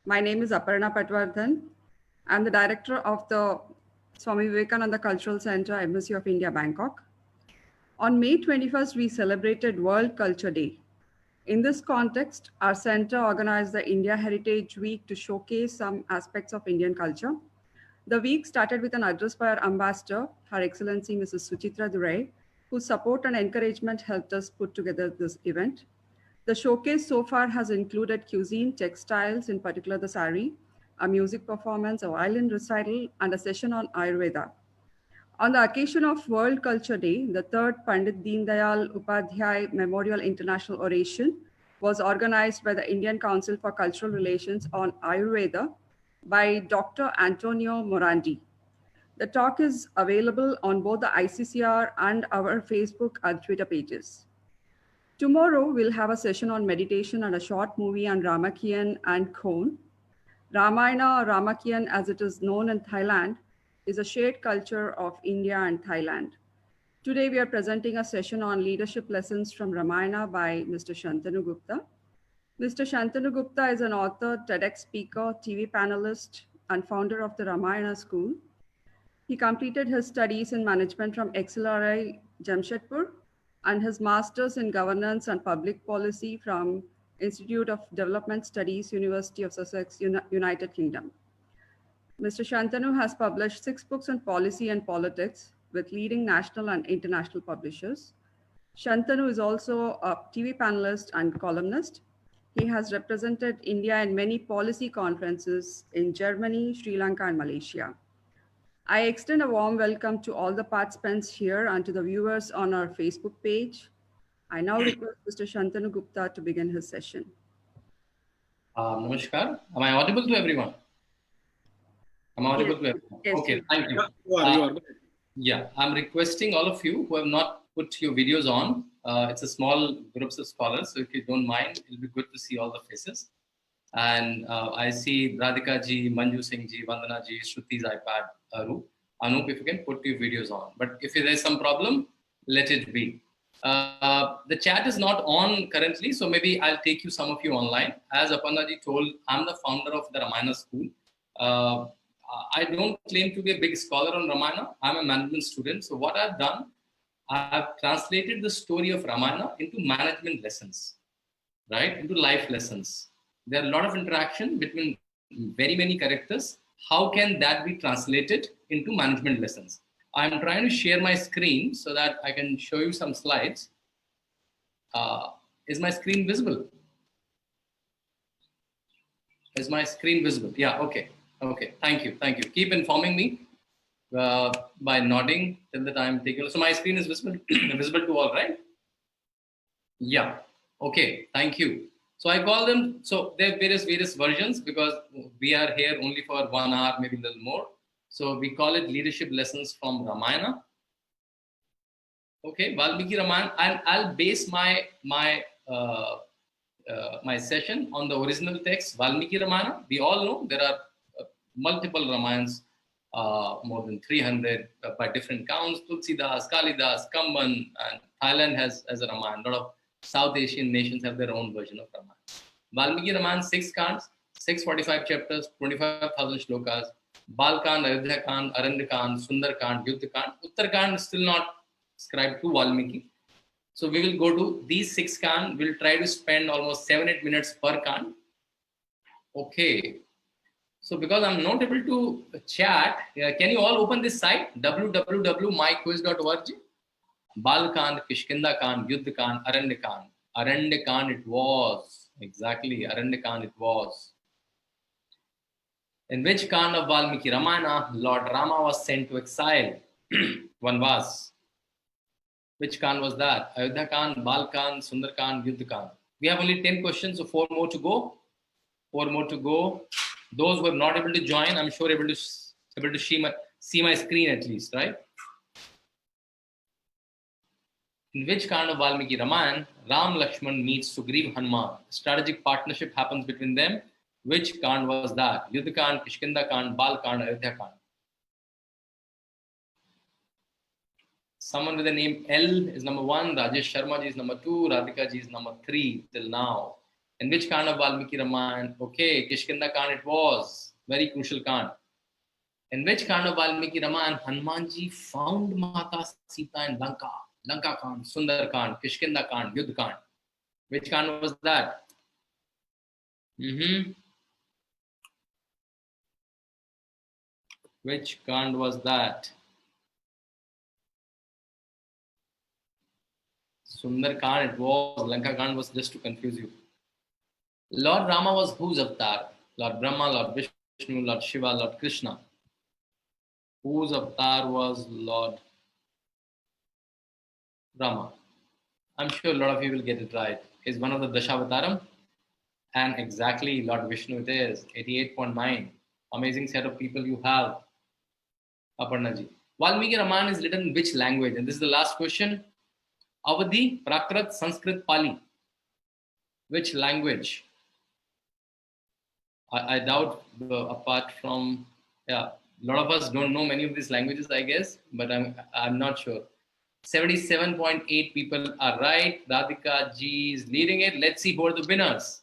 My name is Aparna Patwardhan. I'm the director of the Swami Vivekananda Cultural Center, Embassy of India, Bangkok. On May 21st, we celebrated World Culture Day. In this context, our center organized the India Heritage Week to showcase some aspects of Indian culture. The week started with an address by our ambassador, Her Excellency Mrs. Suchitra Durai, whose support and encouragement helped us put together this event. The showcase so far has included cuisine, textiles, in particular the sari, a music performance, a violin recital, and a session on Ayurveda. On the occasion of World Culture Day, the third Pandit Deen Dayal Upadhyay Memorial International Oration was organized by the Indian Council for Cultural Relations on Ayurveda by Dr. Antonio Morandi. The talk is available on both the ICCR and our Facebook and Twitter pages. Tomorrow, we'll have a session on meditation and a short movie on Ramakien and Khon. Ramayana, or Ramakien as it is known in Thailand, is a shared culture of India and Thailand. Today, we are presenting a session on leadership lessons from Ramayana by Mr. Shantanu Gupta. Mr. Shantanu Gupta is an author, TEDx speaker, TV panelist, and founder of the Ramayana School. He completed his studies in management from XLRI, Jamshedpur, and his master's in governance and public policy from Institute of Development Studies, University of Sussex, United Kingdom. Mr. Shantanu has published 6 books on policy and politics with leading national and international publishers. Shantanu is also a TV panelist and columnist. He has represented India in many policy conferences in Germany, Sri Lanka, and Malaysia. I extend a warm welcome to all the participants here and to the viewers on our Facebook page. I now request Mr. Shantanu Gupta to begin his session. Namaskar. Am I audible to everyone? I'm audible to everyone. Yes, okay, thank you. You are. Yeah, I'm requesting all of you who have not put your videos on. It's a small groups of scholars, so if you don't mind, it'll be good to see all the faces. And I see Radhika ji, Manju Singh ji, Vandana ji, Shruti's iPad, Arup. Anup, if you can put your videos on. But if there's some problem, let it be. The chat is not on currently, so maybe I'll take you some of you online. As Aparna ji told, I'm the founder of the Ramayana School. I don't claim to be a big scholar on Ramayana. I'm a management student. So what I've done, I've translated the story of Ramayana into management lessons, right? Into life lessons. There are a lot of interaction between very many characters. How can that be translated into management lessons? I'm trying to share my screen so that I can show you some slides. Is my screen visible? Is my screen visible? Yeah, okay. Okay, thank you, thank you. Keep informing me by nodding till the time taken. So my screen is visible, visible to all, right? Yeah, okay, thank you. So I call them, so there are various versions because we are here only for 1 hour, maybe a little more. So we call it leadership lessons from Ramayana. Okay, Valmiki Ramayana, and I'll base my session on the original text, Valmiki Ramayana. We all know there are multiple Ramayans, more than 300 by different counts. Tulsidas, Kalidas, Kamban, and Thailand has a Ramayana. A lot of South Asian nations have their own version of Ramayana. Valmiki Ramayana, 6 cantos, 645 chapters, 25,000 shlokas. Balkand, Ayodhya Kand, Aranya Kand, Sundar Kand, Yuddha Kand. Uttar Kand is still not ascribed to Valmiki. So we will go to these 6 Kand. We'll try to spend almost 7-8 minutes per Kand. Okay. So because I'm not able to chat, can you all open this site? www.myquiz.org. Balkand, Kishkinda Kand, Yuddha Kand, Aranya Kand. Aranya Kand it was. Exactly, Aranya Kand it was. In which Kand of Valmiki Ramayana, Lord Rama was sent to exile? Vanvas. Which Kand was that? Ayodhya Kand, Balkand, Sundar Kand, Yuddha Kand. We have only 10 questions, so 4 more to go. 4 more to go. Those who are not able to join, I'm sure able to see my screen at least, right? In which Kand of Valmiki Ramayana, Ram Lakshman meets Sugriv Hanuman. Strategic partnership happens between them. Which Kand was that? Yuddha Kand, Kishkinda Kand, Balkand, Ayodhya Kand. Someone with the name L is number 1, Rajesh Sharma ji is number 2, Radhika ji is number 3 till now. In which Kand of Valmiki Ramayana? Okay, Kishkinda Kand it was. Very crucial Kand. In which Kand of Valmiki Ramayana Hanumanji found Mata Sita in Lanka? Lanka Kand, Sundar Kand, Kishkinda Kand, Yudh Kand. Which Kand was that? Which Kand was that? Sundar Kand it was. Lanka Kand was, just to confuse you. Lord Rama was whose avatar? Lord Brahma, Lord Vishnu, Lord Shiva, Lord Krishna. Whose avatar was Lord Rama? I'm sure a lot of you will get it right. Is one of the Dashavataram? And exactly, Lord Vishnu it is. 88.9. Amazing set of people you have. Aparnaji. Valmiki Ramayana is written in which language? And this is the last question. Avadhi, Prakrit, Sanskrit, Pali. Which language? I doubt, apart from, a lot of us don't know many of these languages, I guess, but I'm not sure. 77.8 people are right. Radhika Ji is leading it. Let's see who are the winners.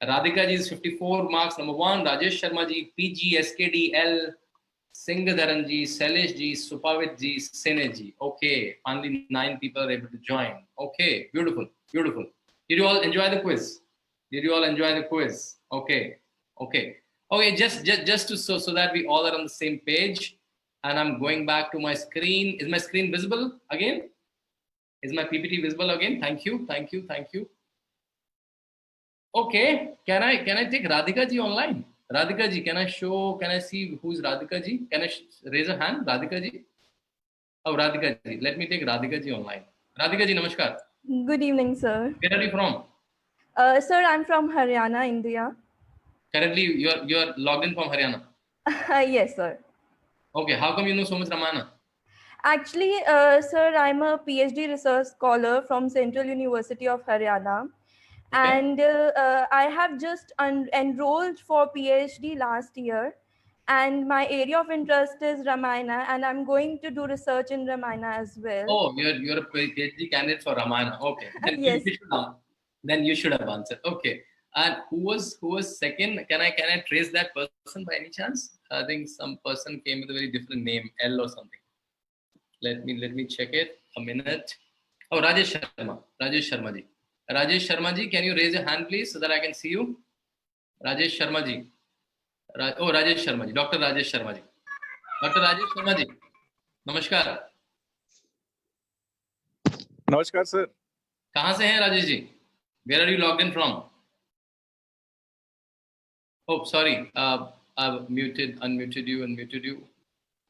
Radhika Ji is 54 marks, number 1. Rajesh Sharma Ji, PG, SKD, L, Singhdharan Ji, Sailesh Ji, Supavit Ji, Sene Ji. Okay, only 9 people are able to join. Okay, beautiful, beautiful. Did you all enjoy the quiz? Did you all enjoy the quiz? Okay, okay. Okay, just to so that we all are on the same page. And I'm going back to my screen. Is my screen visible again? Is my PPT visible again? Thank you, thank you, thank you. Okay, can I take Radhika Ji online? Radhika Ji, can I see who's Radhika Ji? Can I raise a hand, Radhika Ji? Oh, Radhika Ji. Let me take Radhika Ji online. Radhika Ji, namaskar. Good evening, sir. Where are you from? Sir, I'm from Haryana, India. Currently, you're logged in from Haryana. Yes, sir. Okay, how come you know so much Ramayana? Actually, sir, I'm a PhD research scholar from Central University of Haryana. Okay. And I have just enrolled for PhD last year. And my area of interest is Ramayana, and I'm going to do research in Ramayana as well. Oh, you're a PhD candidate for Ramayana. Okay. Yes. Then you should have answered. Okay. And who was second? Can I trace that person by any chance? I think some person came with a very different name, L or something. Let me check it. A minute. Oh, Rajesh Sharma. Rajesh Sharma Ji. Rajesh Sharma Ji, can you raise your hand, please, so that I can see you? Rajesh Sharma Ji. Rajesh Sharma Ji. Dr. Rajesh Sharma Ji. Dr. Rajesh Sharma Ji. Namaskar. नमस्कार sir. कहाँ से हैं Rajesh ji? Where are you logged in from? Oh, sorry. I've unmuted you.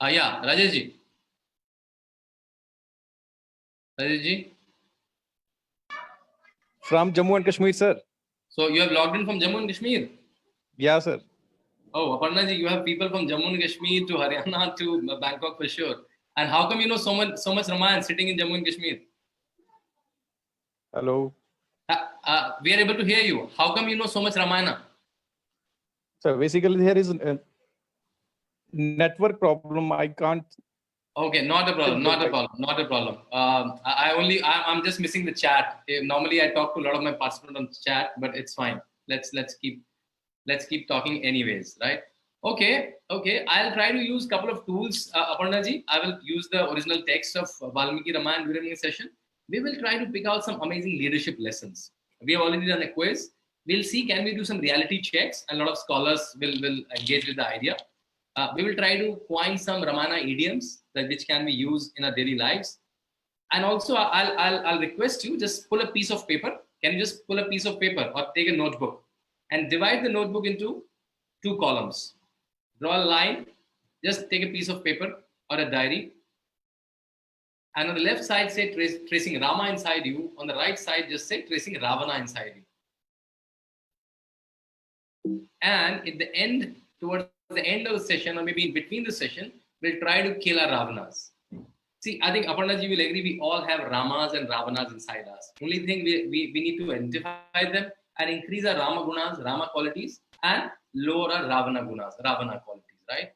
Yeah, Rajesh ji. Rajesh ji. From Jammu and Kashmir, sir. So you have logged in from Jammu and Kashmir? Yeah, sir. Oh, Aparna ji, you have people from Jammu and Kashmir to Haryana to Bangkok for sure. And how come you know so much Ramayana sitting in Jammu and Kashmir? Hello. We are able to hear you. How come you know so much Ramayana? So basically there is a network problem. I can't. Okay, not a problem. I'm just missing the chat. Normally I talk to a lot of my participants on chat, but it's fine. Let's keep talking anyways, right? Okay. I'll try to use a couple of tools, Aparna ji. I will use the original text of Valmiki Ramayana during the session. We will try to pick out some amazing leadership lessons. We have already done a quiz. We'll see, can we do some reality checks? And a lot of scholars will engage with the idea. We will try to coin some Ramayana idioms which can be used in our daily lives. And also, I'll request you, just pull a piece of paper. Can you just pull a piece of paper or take a notebook and divide the notebook into 2 columns. Draw a line, just take a piece of paper or a diary. And on the left side, say tracing Rama inside you. On the right side, just say tracing Ravana inside you. And at the end, towards the end of the session, or maybe in between the session, we'll try to kill our Ravanas. See, I think Aparna ji will agree, we all have Ramas and Ravanas inside us. Only thing we need to identify them and increase our Rama gunas, Rama qualities, and lower our Ravana gunas, Ravana qualities, right?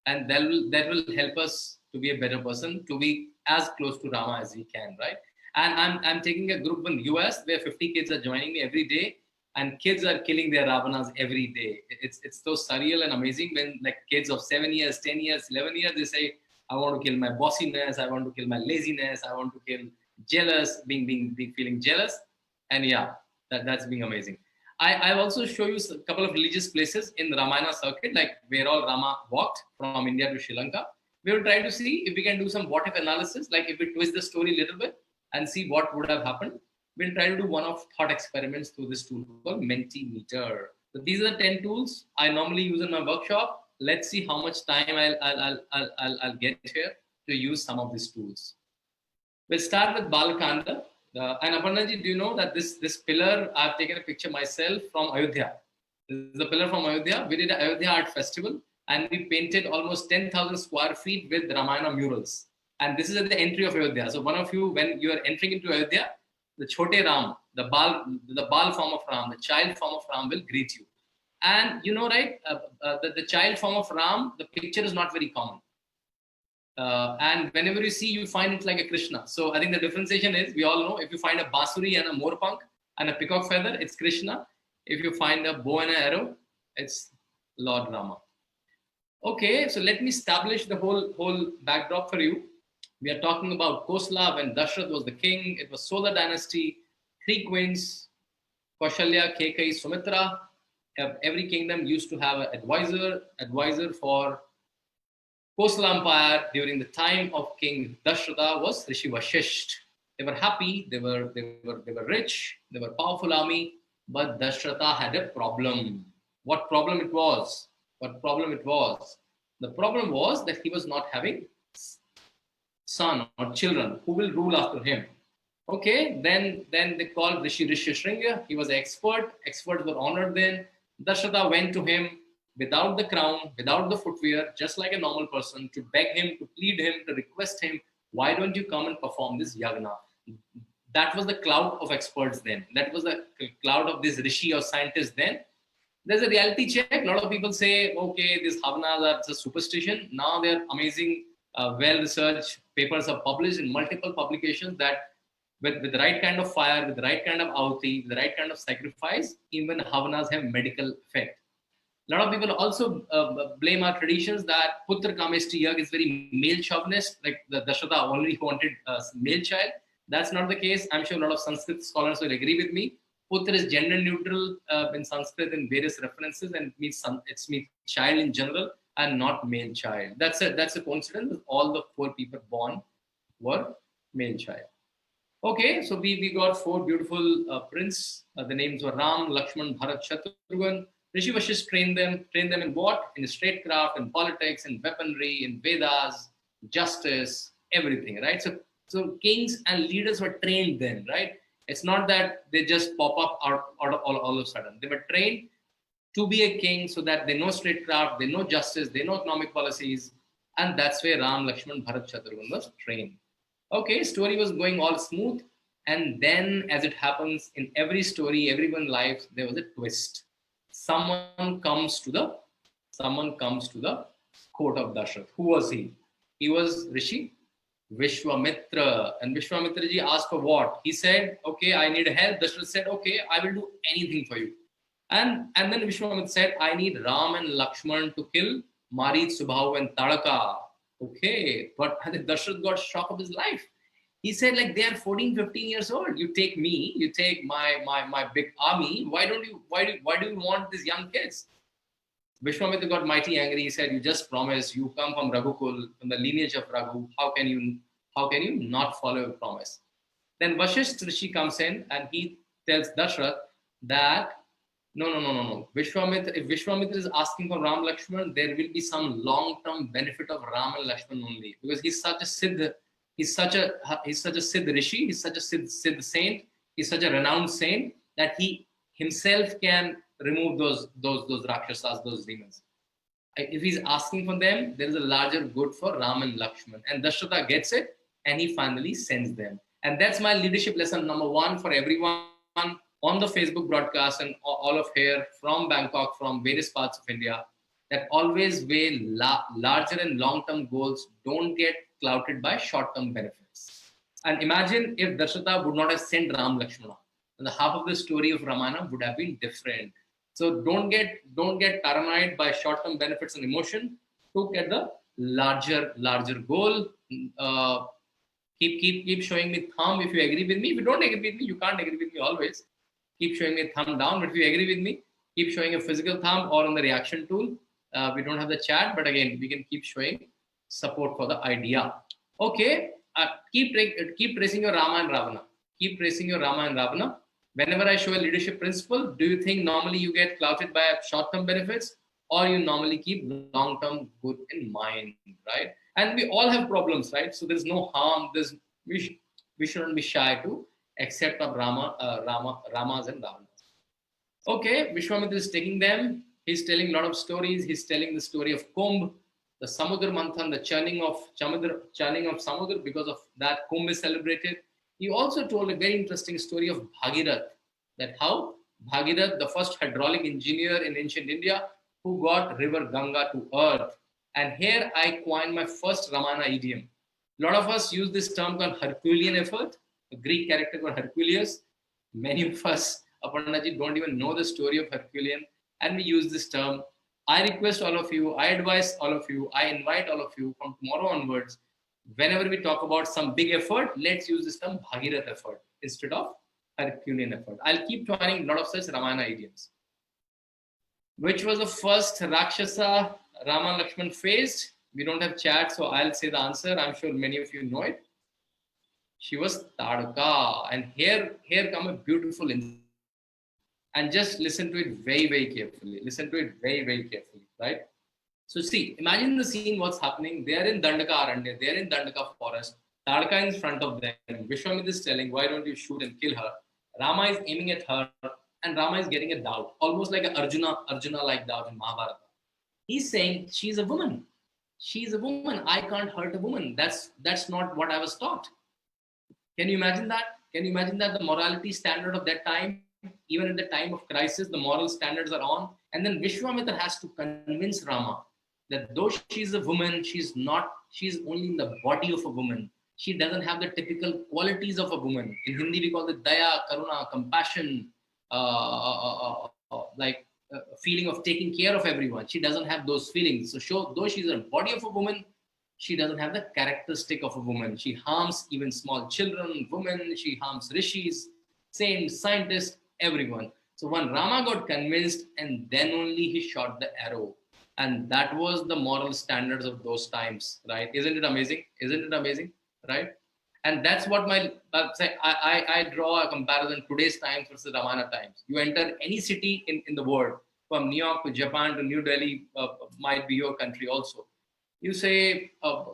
And that will help us to be a better person, to be as close to Rama as we can, right? And I'm taking a group in US where 50 kids are joining me every day. and kids are killing their Ravanas every day. It's so surreal and amazing when like kids of 7 years, 10 years, 11 years, they say, I want to kill my bossiness, I want to kill my laziness, I want to kill jealous, being feeling jealous. And yeah, that's being amazing. I'll also show you a couple of religious places in the Ramayana circuit, like where all Rama walked from India to Sri Lanka. We will try to see if we can do some what if analysis, like if we twist the story a little bit and see what would have happened. We'll try to do one-off thought experiments through this tool called Mentimeter. So these are the 10 tools I normally use in my workshop. Let's see how much time I'll get here to use some of these tools. We'll start with Balakanda. And Aparnaji, do you know that this pillar, I've taken a picture myself from Ayodhya. This is the pillar from Ayodhya. We did an Ayodhya Art Festival and we painted almost 10,000 square feet with Ramayana murals. And this is at the entry of Ayodhya. So one of you, when you are entering into Ayodhya, the Chote Ram, the Bal form of Ram, the child form of Ram will greet you. And you know, right, the child form of Ram, the picture is not very common. And whenever you see, you find it like a Krishna. So I think the differentiation is, we all know, if you find a basuri and a morpunk and a peacock feather, it's Krishna. If you find a bow and an arrow, it's Lord Rama. Okay, so let me establish the whole backdrop for you. We are talking about Kosla when Dashrath was the king. It was Solar dynasty, 3 queens, Kaushalya, Kekai, Sumitra. Every kingdom used to have an advisor for Kosala Empire during the time of King Dashratha was Rishi Vashisht. They were happy, they were rich, they were powerful army, but Dashratha had a problem. What problem it was? The problem was that he was not having son or children who will rule after him. Okay, then they called Rishi Shringa. He was an expert. Experts were honored then. Dashratha went to him without the crown, without the footwear, just like a normal person, to beg him, to plead him, to request him, why don't you come and perform this yagna? That was the cloud of experts then. That was the cloud of this rishi or scientist then. There's a reality check. A lot of people say, okay, these havanas are just superstition. Now they're amazing, well-researched papers are published in multiple publications that with the right kind of fire, with the right kind of ahuti, with the right kind of sacrifice, even havanas have medical effect. A lot of people also blame our traditions that Putra Kameshti Yag is very male chauvinist, like the Dashratha only wanted a male child. That's not the case. I'm sure a lot of Sanskrit scholars will agree with me. Putra is gender neutral in Sanskrit in various references and it means child in general and not male child. That's a coincidence. All the 4 people born were male child. Okay, so we got 4 beautiful princes. The names were Ram, Lakshman, Bharat, Shatrughan. Rishi Vashisht trained them in what? In statecraft, in politics, in weaponry, in Vedas, justice, everything, right? So kings and leaders were trained then, right? It's not that they just pop up all of a sudden. They were trained to be a king so that they know statecraft, they know justice, they know economic policies. And that's where Ram, Lakshman, Bharat, Shatrughan was trained. Okay, story was going all smooth. And then as it happens in every story, everyone's life, there was a twist. Someone comes to the court of Dashrath. Who was he? He was Rishi Vishwamitra. And Vishwamitra ji asked for what? He said, okay, I need help. Dashrath said, okay, I will do anything for you. And then Vishwamitra said, I need Ram and Lakshman to kill Marit, Subhahu and Tadaka. Okay, but Dashrath got shock of his life. He said, like, they are 14, 15 years old. You take me, you take my big army. Why do you want these young kids? Vishwamitra got mighty angry. He said, you just promised, you come from Raghukul, from the lineage of Raghu. How can you not follow your promise? Then Vashisht Rishi comes in and he tells Dashrath that no. If Vishwamitra is asking for Ram Lakshman, there will be some long-term benefit of Ram and Lakshman only, because he's such a Siddha. He's such a Siddh Rishi, he's such a Siddh saint, he's such a renowned saint that he himself can remove those Rakshasas, those demons. If he's asking for them, there is a larger good for Ram and Lakshman. And Dashratha gets it and he finally sends them. And that's my leadership lesson number 1 for everyone on the Facebook broadcast and all of here from Bangkok, from various parts of India, that always weigh larger and long-term goals. Don't get clouded by short-term benefits. And imagine if Dashratha would not have sent Ram Lakshmana. and the half of the story of Ramayana would have been different. So don't get paranoid by short-term benefits and emotion. Look at the larger goal. Keep showing me thumb if you agree with me. If you don't agree with me, you can't agree with me always. Keep showing me thumb down. But if you agree with me, keep showing a physical thumb or on the reaction tool. We don't have the chat, but again, we can keep showing support for the idea. Okay, keep tracing your Rama and Ravana. Keep tracing your Rama and Ravana. Whenever I show a leadership principle, do you think normally you get clouded by short-term benefits, or you normally keep long-term good in mind, right? And we all have problems, right? So there's no harm. We shouldn't be shy to accept of Ramas and Ravanas. Okay, Vishwamitra is taking them. He's telling a lot of stories. He's telling the story of Kumbh, the Samudra Manthan, the churning of Samudra. Because of that, Kumbh is celebrated. He also told a very interesting story of Bhagirath, that how Bhagirath, the first hydraulic engineer in ancient India, who got river Ganga to earth. And here I coined my first Ramayana idiom. A lot of us use this term called Herculean effort, a Greek character called Hercules. Many of us, Aparnaji, don't even know the story of Herculean, and we use this term. I request all of you, I advise all of you, I invite all of you from tomorrow onwards, whenever we talk about some big effort, let's use this term Bhagirath effort instead of Herculean effort. I'll keep trying a lot of such Ramayana idioms. Which was the first Rakshasa Rama and Lakshman faced? We don't have chat, so I'll say the answer. I'm sure many of you know it. She was Tadka. And here come a beautiful insight. And just listen to it very, very carefully. Listen to it very, very carefully, right? So see, imagine the scene, what's happening. They are in Dandaka Aranya. They are in Dandaka forest. Tadka is in front of them. Vishwamitra is telling, why don't you shoot and kill her? Rama is aiming at her. And Rama is getting a doubt, almost like an Arjuna-like doubt in Mahabharata. He's saying, she's a woman. She's a woman. I can't hurt a woman. That's not what I was taught. Can you imagine that? Can you imagine that the morality standard of that time, even at the time of crisis, the moral standards are on? And then Vishwamitra has to convince Rama that though she's a woman, she's only in the body of a woman. She doesn't have the typical qualities of a woman. In Hindi, we call it daya, karuna, compassion, feeling of taking care of everyone. She doesn't have those feelings. So though she's a body of a woman, she doesn't have the characteristic of a woman. She harms even small children, women. She harms rishis, saints, scientists, everyone. So when Rama got convinced, and then only he shot the arrow. And that was the moral standards of those times, right? Isn't it amazing? Isn't it amazing, right? And that's what I draw a comparison today's times versus Ramayana times. You enter any city in the world, from New York to Japan to New Delhi, might be your country also. You say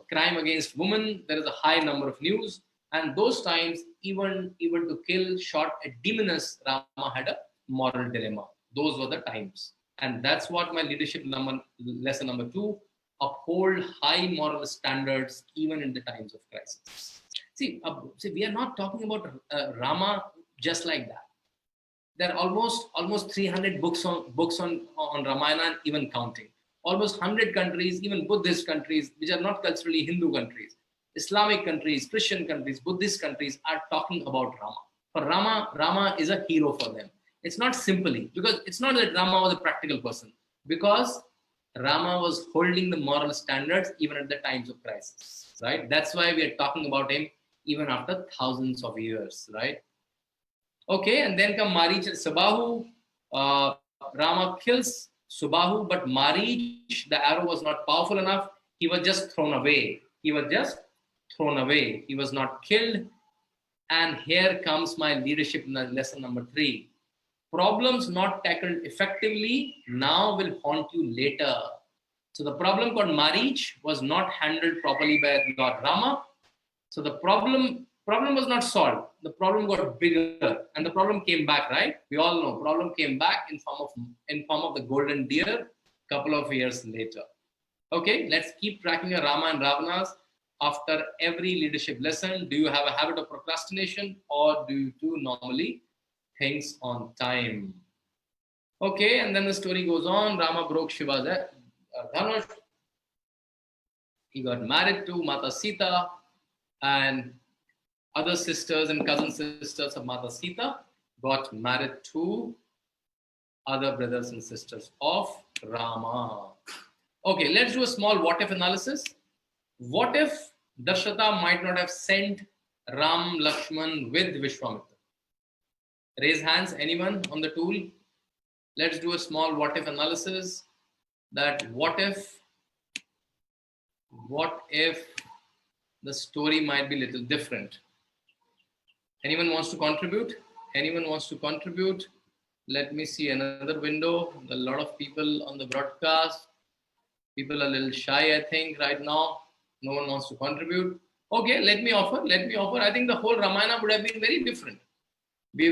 crime against women, there is a high number of news. And those times, even to kill, shot a demoness, Rama had a moral dilemma. Those were the times. And that's what my leadership lesson number 2, uphold high moral standards even in the times of crisis. See, we are not talking about Rama just like that. There are almost 300 books on Ramayana and even counting. Almost 100 countries, even Buddhist countries, which are not culturally Hindu countries, Islamic countries, Christian countries, Buddhist countries are talking about Rama. For Rama is a hero for them. It's not simply, because it's not that Rama was a practical person, because Rama was holding the moral standards even at the times of crisis, right? That's why we are talking about him even after thousands of years, right? Okay, and then come Marich and Subahu. Rama kills Subahu, but Marich, the arrow was not powerful enough. He was just thrown away. He was not killed. And here comes my leadership lesson number 3. Problems not tackled effectively now will haunt you later. So the problem called Marich was not handled properly by Lord Rama. So the problem was not solved. The problem got bigger, and the problem came back, right? We all know problem came back in form of the golden deer a couple of years later. Okay, let's keep tracking your Rama and Ravanas after every leadership lesson. Do you have a habit of procrastination, or do you do normally things on time? Okay, and then the story goes on. Rama broke Shiva's Dhanush. He got married to Mata Sita and other sisters and cousin sisters of Mata Sita. got married to other brothers and sisters of Rama. Okay, let's do a small what if analysis. What if Dasharatha might not have sent Ram Lakshman with Vishwamitra? Raise hands, anyone on the tool? Let's do a small what if analysis. That what if the story might be a little different? Anyone wants to contribute? Anyone wants to contribute? Let me see another window. A lot of people on the broadcast. People are a little shy, I think, right now. No one wants to contribute. Okay, let me offer. I think the whole Ramayana would have been very different. We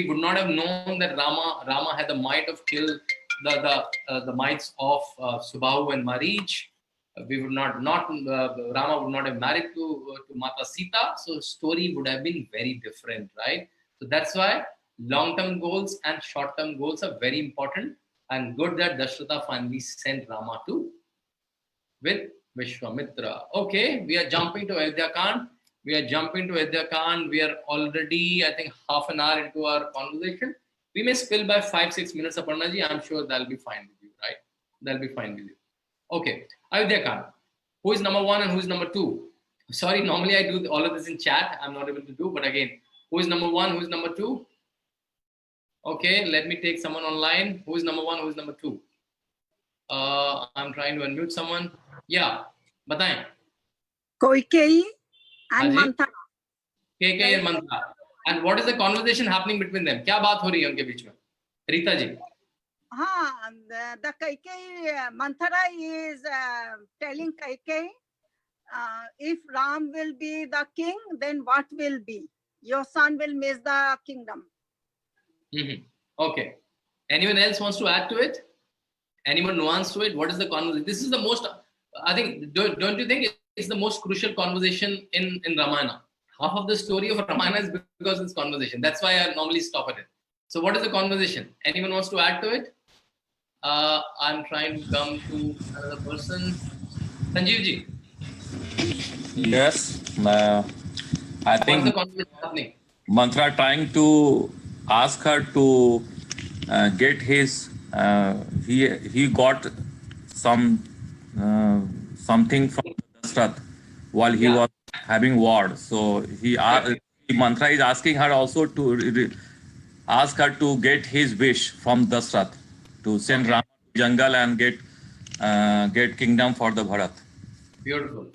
would not have known that Rama had the might of kill the mites of Subahu and Marich. Rama would not have married to Mata Sita. So story would have been very different, right? So that's why long-term goals and short-term goals are very important, and good that Dasharatha finally sent Rama with Vishwamitra. Okay, we are jumping to Ayodhya Kand. We are already, I think, half an hour into our conversation. We may spill by 5-6 minutes, Aparna ji. I'm sure that'll be fine with you, right? That'll be fine with you. Okay, Ayodhya Kand. Who is number 1 and who is number 2? Sorry, normally I do all of this in chat. I'm not able to do, but again, who is number 1? Who is number 2? Okay, let me take someone online. Who is number 1? Who is number 2? I'm trying to unmute someone. Yeah, bataएं. Koikeyi and Haji? Manthara. KK and Manthara. And what is the conversation happening between them? क्या बात हो रही है उनके बीच में? Rita ji. The Kaikeyi, Manthara is telling Kaikeyi, if Ram will be the king, then what will be? Your son will miss the kingdom. Okay. Anyone else wants to add to it? Anyone nuance to it? What is the conversation? This is the most, I think, don't you think it's the most crucial conversation in Ramayana? Half of the story of Ramayana is because of this conversation. That's why I normally stop at it. So what is the conversation? Anyone wants to add to it? I'm trying to come to another person. Sanjeev ji. Yes. I think What's the conversation happening? Manthara trying to ask her to get his, he got something from Dasrath while he was having war. So Manthara is asking her also to ask her to get his wish from Dasrath to send Rama to jungle and get kingdom for the Bharat. Beautiful.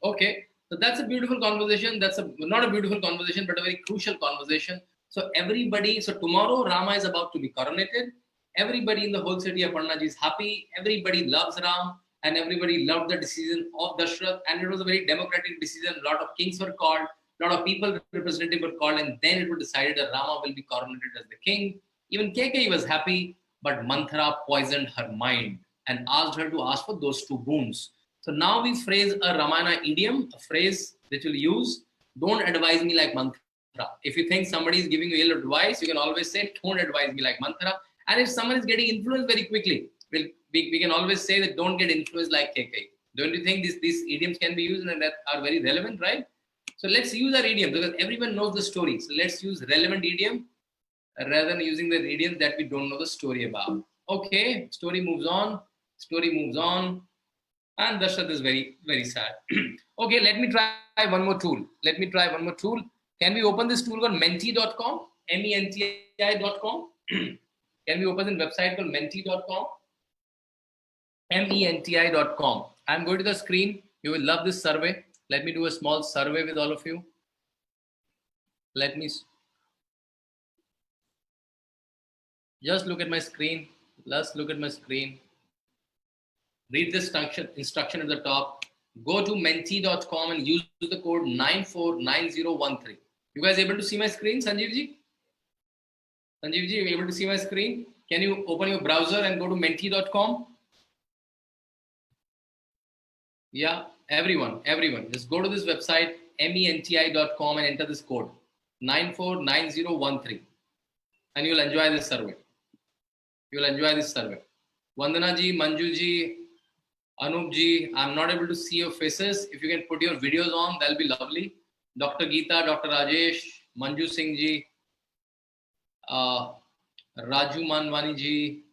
Okay, so that's a beautiful conversation. That's not a beautiful conversation, but a very crucial conversation. So tomorrow Rama is about to be coronated. Everybody in the whole city of Aparna ji is happy. Everybody loves Ram, and everybody loved the decision of Dashrath, and it was a very democratic decision. A lot of kings were called, a lot of people representatives were called, and then it was decided that Rama will be coronated as the king. Even KK was happy, but Manthara poisoned her mind and asked her to ask for those two boons. So now we phrase a Ramayana idiom, a phrase that you'll use: don't advise me like Manthara. If you think somebody is giving you ill advice, you can always say, don't advise me like Manthara. And if someone is getting influenced very quickly, we can always say that don't get influenced like KK. Don't you think these idioms can be used and that are very relevant, right? So let's use our idiom because everyone knows the story. So let's use relevant idiom rather than using the idioms that we don't know the story about. Okay, story moves on. And Dashrath is very, very sad. Okay, let me try one more tool. Can we open this tool called menti.com? menti.com? Can we open the website called menti.com? menti.com. I'm going to the screen. You will love this survey. Let me do a small survey with all of you. Just look at my screen. Read this instruction at the top. Go to menti.com and use the code 949013. You guys able to see my screen, Sanjeev ji? Sanjeev ji, you able to see my screen? Can you open your browser and go to menti.com? Yeah, everyone. Just go to this website, menti.com, and enter this code 949013. And you'll enjoy this survey. Vandana ji, Manju ji, Anup ji, I'm not able to see your faces. If you can put your videos on, that'll be lovely. Dr. Geeta, Dr. Rajesh, Manju Singh ji, Raju Manwani ji,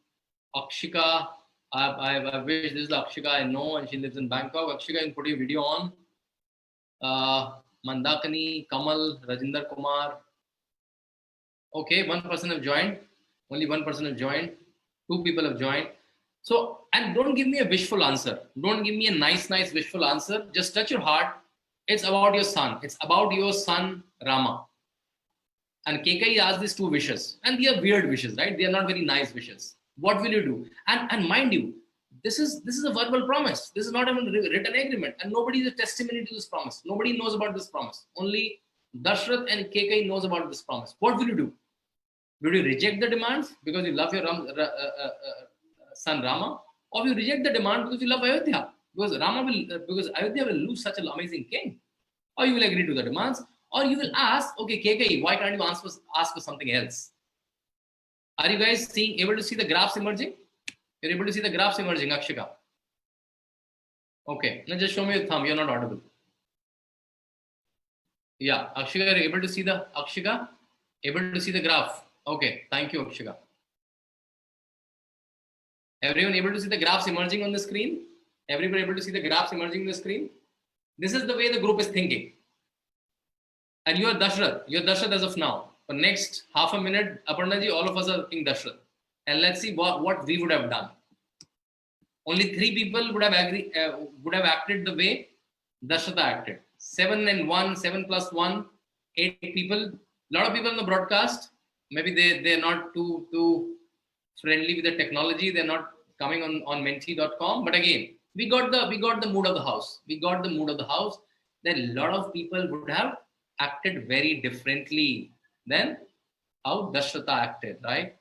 Akshika. I wish this is Akshika I know, and she lives in Bangkok. Akshika, you can put your video on. Mandakani, Kamal, Rajinder Kumar. Okay, one person have joined. Only one person have joined. Two people have joined. So, and don't give me a wishful answer. Don't give me a nice wishful answer. Just touch your heart. It's about your son. It's about your son, Rama. And KK asked these two wishes. And they are weird wishes, right? They are not very nice wishes. What will you do? And mind you, this is a verbal promise. This is not even a written agreement. And nobody is a testimony to this promise. Nobody knows about this promise. Only Dashrath and KK knows about this promise. What will you do? Will you reject the demands because you love your son Rama? Or will you reject the demand because you love Ayodhya? Because Ayodhya will lose such an amazing king. Or you will agree to the demands. Or you will ask, okay, KK, why can't you ask for something else? Are you guys able to see the graphs emerging? You're able to see the graphs emerging, Akshika. Okay, now just show me your thumb. You're not audible. Yeah, Akshika, you're able to see the graph. Okay, thank you, Akshika. Everyone able to see the graphs emerging on the screen? Everybody able to see the graphs emerging on the screen? This is the way the group is thinking. And you are Dashrath. You're Dashrath as of now. For next half a minute, Aparna ji, all of us are thinking Dashrath. And let's see what we would have done. Only 3 people would have acted the way Dashratha acted. 7 and 1, 7 plus 1, 8 people. A lot of people on the broadcast. Maybe they're not too friendly with the technology. They're not coming on menti.com. But again, we got the mood of the house. We got the mood of the house. That a lot of people would have acted very differently than how Dashratha acted, right?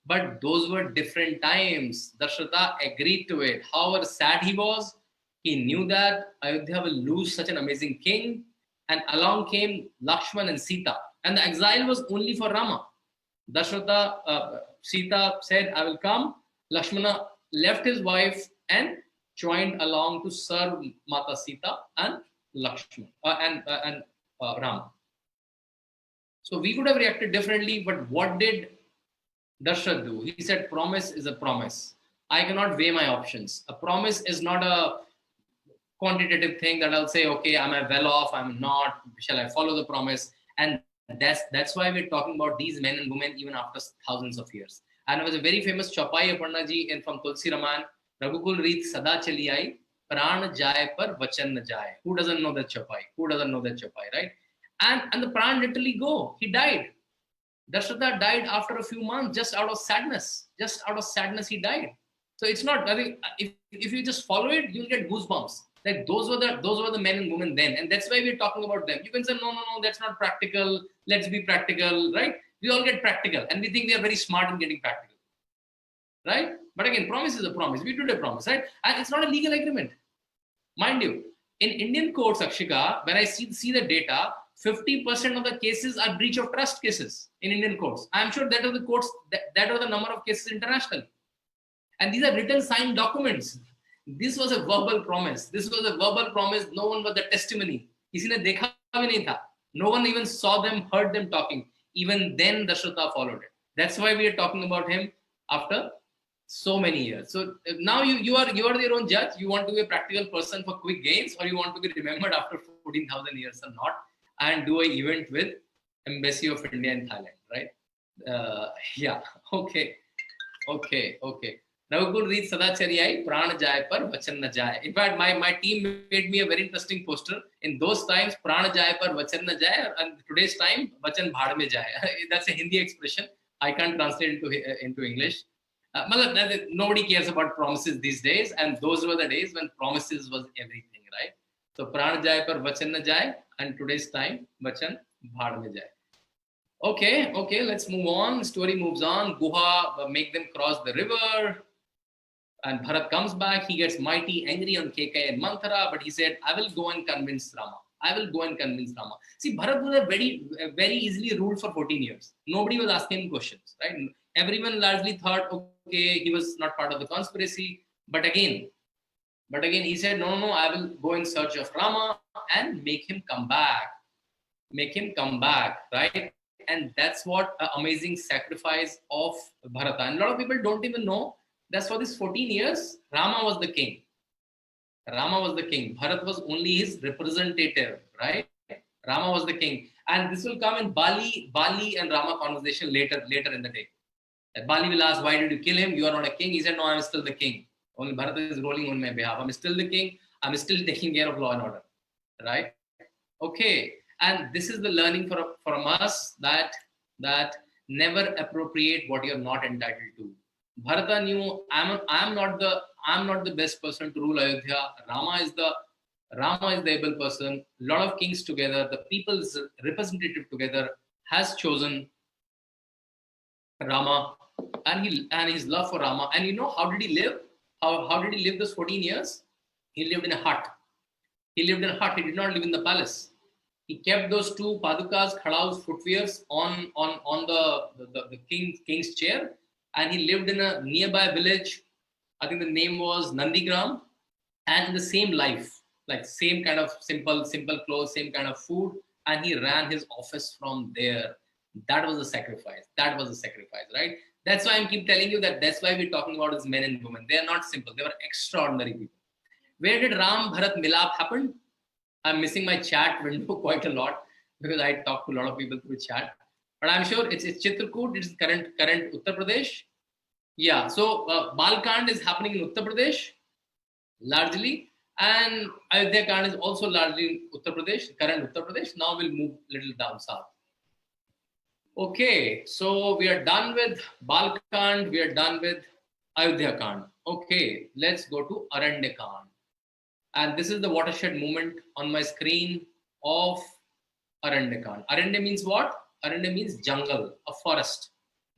But those were different times. Dashratha agreed to it. However sad he was, he knew that Ayodhya will lose such an amazing king. And along came Lakshman and Sita. And the exile was only for Rama. Dashratha, Sita said, I will come. Lakshmana left his wife and joined along to serve Mata Sita and Lakshman and Rama. So we could have reacted differently, but what did Dashrath do? He said, promise is a promise. I cannot weigh my options. A promise is not a quantitative thing that I'll say, okay, am I well off? I'm not. Shall I follow the promise? And that's why we're talking about these men and women even after thousands of years. And there was a very famous Chaupai Aparna ji from Tulsi Ramayana, Raghukul Reet Sada Chali Aayi, Pran Jaye Par Vachan Na Jaye. Who doesn't know that Chaupai? Who doesn't know that Chaupai, right? And the Pran literally go. He died. Dashratha died after a few months, just out of sadness. Just out of sadness, he died. So it's not. I think if you just follow it, you'll get goosebumps. Like those were the men and women then, and that's why we're talking about them. You can say no, that's not practical. Let's be practical, right? We all get practical, and we think we are very smart in getting practical, right? But again, promise is a promise. We did a promise, right? And it's not a legal agreement, mind you. In Indian courts, Akshika, when I see the data, 50% of the cases are breach of trust cases in Indian courts. I'm sure that are the courts, that are the number of cases international. And these are written, signed documents. This was a verbal promise. This was a verbal promise. No one was the testimony. Kisi ne dekha bhi nahi tha. No one even saw them, heard them talking. Even then, Dashratha followed it. That's why we are talking about him after so many years. So now you are your own judge. You want to be a practical person for quick gains, or you want to be remembered after 14,000 years or not, and do an event with Embassy of India in Thailand, right? Yeah. Okay. Raghukul Reet Sada Chali Aayi, Pran Jaye Par Vachan Na Jaye. In fact, my team made me a very interesting poster. In those times, Pran Jaye Par Vachan Na Jaye, and today's time, Vachan Bhad Mein Jaye. That's a Hindi expression. I can't translate it into English. Nobody cares about promises these days, and those were the days when promises was everything, right? So Pran Jaye Par Vachan Na Jaye, and today's time, Vachan Bhad Mein Jaye. Okay, let's move on. Story moves on. Guha make them cross the river. And Bharat comes back. He gets mighty angry on KK and Manthara, but he said, I will go and convince Rama. See, Bharat was very easily ruled for 14 years. Nobody was asking him questions, right? Everyone largely thought, okay, he was not part of the conspiracy. But again, he said, no, I will go in search of Rama and make him come back. Right? And that's what an amazing sacrifice of Bharata. And a lot of people don't even know that's for these 14 years, Rama was the king. Rama was the king. Bharat was only his representative, right? Rama was the king. And this will come in Bali and Rama conversation later in the day. That Bali will ask, why did you kill him? You are not a king. He said, no, I'm still the king. Only Bharat is rolling on my behalf. I'm still the king. I'm still taking care of law and order, right? Okay. And this is the learning from us that never appropriate what you're not entitled to. Bharata knew I'm not the best person to rule Ayodhya. Rama is the able person. A lot of kings together, the people's representative together has chosen Rama, and his love for Rama. And you know, how did he live? How did he live those 14 years? He lived in a hut. He did not live in the palace. He kept those two padukas, khadaus, footwears on the king's chair, and he lived in a nearby village. I think the name was Nandigram, and the same life, like same kind of simple clothes, same kind of food, and he ran his office from there. That was a sacrifice. Right? That's why I keep telling you that's why we're talking about these men and women. They are not simple. They were extraordinary people. Where did Ram Bharat Milap happen? I'm missing my chat window quite a lot because I talk to a lot of people through chat. But I'm sure it's Chitrakoot. It's current Uttar Pradesh. Yeah. So Balkand is happening in Uttar Pradesh largely, and Ayodhya Kand is also largely in Uttar Pradesh, current Uttar Pradesh. Now we'll move a little down south. Okay, so we are done with Balkand, we are done with Ayodhya Kand. Okay, let's go to Aranya Kand. And this is the watershed moment on my screen of Aranya Kand. Aranya means what? Aranya means jungle, a forest.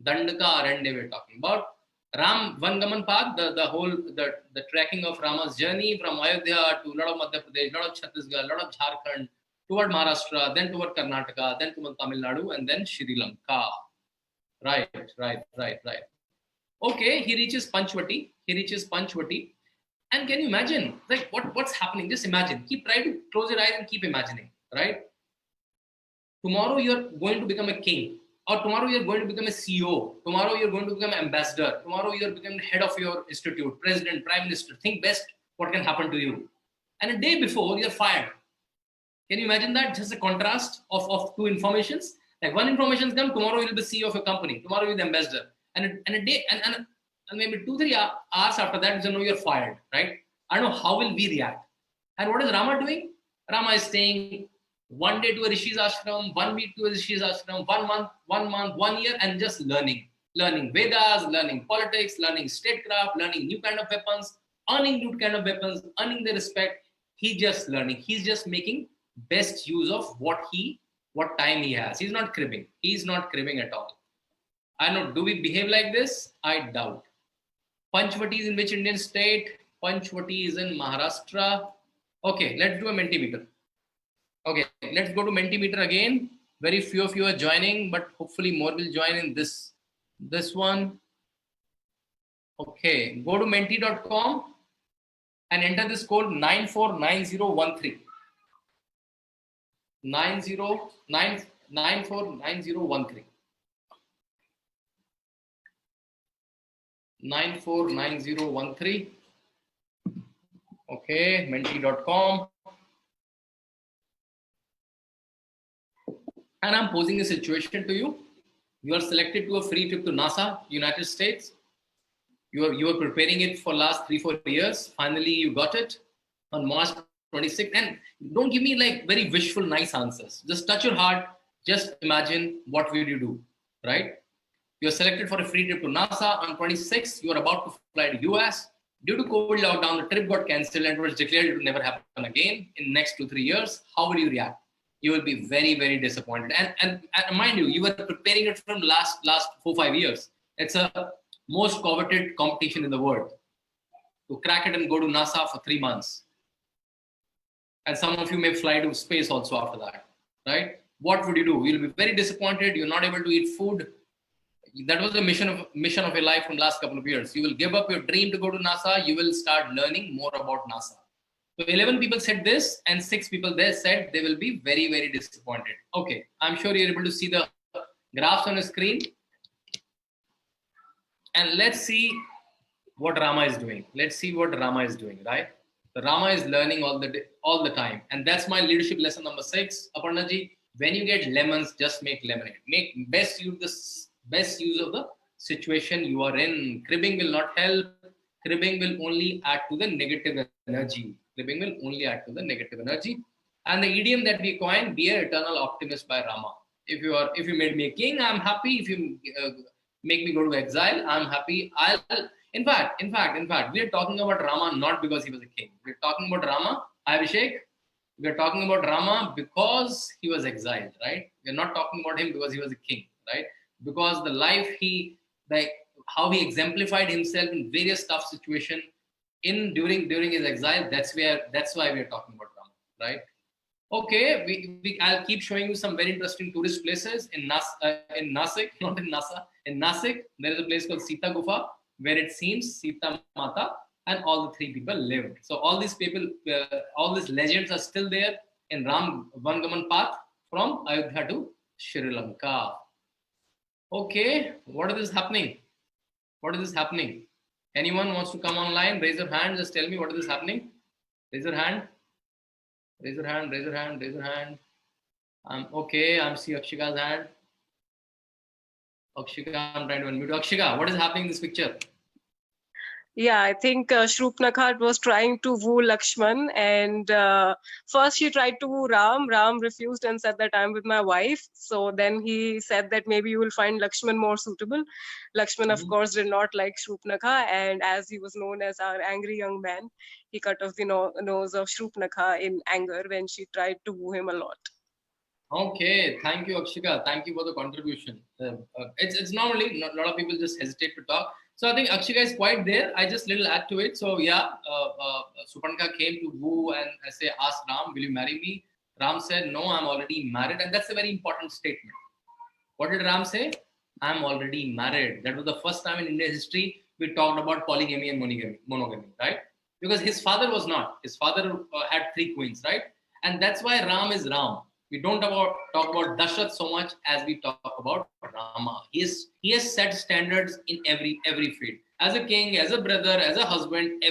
Dandaka Aranya we're talking about. Ram Vangaman Path, the tracking of Rama's journey from Ayodhya to a lot of Madhya Pradesh, a lot of Chhattisgarh, a lot of Jharkhand, toward Maharashtra, then toward Karnataka, then toward Tamil Nadu, and then Sri Lanka. Right. Okay, he reaches Panchvati. And can you imagine, like what's happening? Just imagine. Try to close your eyes and keep imagining, right? Tomorrow you're going to become a king, or tomorrow you're going to become a CEO. Tomorrow you're going to become an ambassador. Tomorrow you're becoming head of your institute, president, prime minister. Think best what can happen to you. And a day before you're fired. Can you imagine that? Just a contrast of two informations. Like one information comes, tomorrow you'll be CEO of a company. Tomorrow you're the ambassador. And a day, and maybe 2-3 hours after that, you know you're fired, right? I don't know how will we react. And what is Rama doing? Rama is staying 1 day to a Rishi's ashram, 1 week to a Rishi's ashram, 1 month, 1 year, and just learning Vedas, learning politics, learning statecraft, learning new kind of weapons, earning new kind of weapons, earning the respect. He's just learning. He's just making best use of what time he has. He's not cribbing. He's not cribbing at all. I know. Do we behave like this? I doubt. Panchvati is in which Indian state? Panchvati is in Maharashtra. Okay, let's do a Mentimeter. Okay, let's go to Mentimeter again. Very few of you are joining, but hopefully more will join in this one. Okay, go to menti.com and enter this code 949013. 949013. 949013. Okay, menti.com. And I'm posing a situation to you. You are selected to a free trip to NASA, United States. You were preparing it for last 3-4 years. Finally, you got it on March 26th. And don't give me like very wishful, nice answers. Just touch your heart. Just imagine what will you do, right? You're selected for a free trip to NASA on 26th. You are about to fly to US. Due to COVID lockdown, the trip got cancelled and it was declared it will never happen again in next 2-3 years. How will you react? You will be very, very disappointed. And mind you, you were preparing it from last 4-5 years. It's a most coveted competition in the world. To crack it and go to NASA for 3 months. And some of you may fly to space also after that, right? What would you do? You'll be very disappointed. You're not able to eat food. That was the mission of your life from the last couple of years. You will give up your dream to go to NASA. You will start learning more about NASA. So 11 people said this and 6 people there said they will be very, very disappointed. Okay, I'm sure you're able to see the graphs on a screen, and let's see what Rama is doing. Let's see what Rama is doing, right? So Rama is learning all the time, and that's my leadership lesson number 6. Aparna ji, when you get lemons, just make lemonade. Make best use of the situation you are in. Cribbing will not help. Cribbing will only add to the negative energy. Cribbing will only add to the negative energy. And the idiom that we coined, be an eternal optimist by Rama. If you made me a king, I'm happy. If you make me go to exile, I'm happy. In fact, we are talking about Rama not because he was a king. We're talking about Rama, Abhishek. We're talking about Rama because he was exiled, right? We're not talking about him because he was a king, right? Because the life how he exemplified himself in various tough situations during his exile. That's why we are talking about Rama, right? Okay, I'll keep showing you some very interesting tourist places in Nasik, not in Nasa. In Nasik, there is a place called Sita Gufa, where it seems Sita Mata and all the 3 people lived. So all these people, all these legends are still there in Ram Vangaman path from Ayodhya to Sri Lanka. Okay, what is this happening? What is this happening? Anyone wants to come online? Raise your hand. Just tell me what is this happening. Raise your hand. Raise your hand. Raise your hand. Raise your hand. Okay, I'm seeing Akshika's hand. Akshika, I'm trying to unmute. Akshika, what is happening in this picture? Yeah, I think Shurpanakha was trying to woo Lakshman, and first she tried to woo Ram. Ram refused and said that I'm with my wife. So then he said that maybe you will find Lakshman more suitable. Lakshman, of course, did not like Shurpanakha, and as he was known as our angry young man, he cut off the nose of Shurpanakha in anger when she tried to woo him a lot. Okay, thank you, Akshika. Thank you for the contribution. It's normally a lot of people just hesitate to talk. So I think Akshika is quite there. I just little add to it. So yeah, Supanka came to woo and asked Ram, will you marry me? Ram said, no, I'm already married. And that's a very important statement. What did Ram say? I'm already married. That was the first time in Indian history we talked about polygamy and monogamy, right? Because his father was not. His father had 3 queens, right? And that's why Ram is Ram. We don't talk about Dashrath so much as we talk about Rama. He has set standards in every field. As a king, as a brother, as a husband,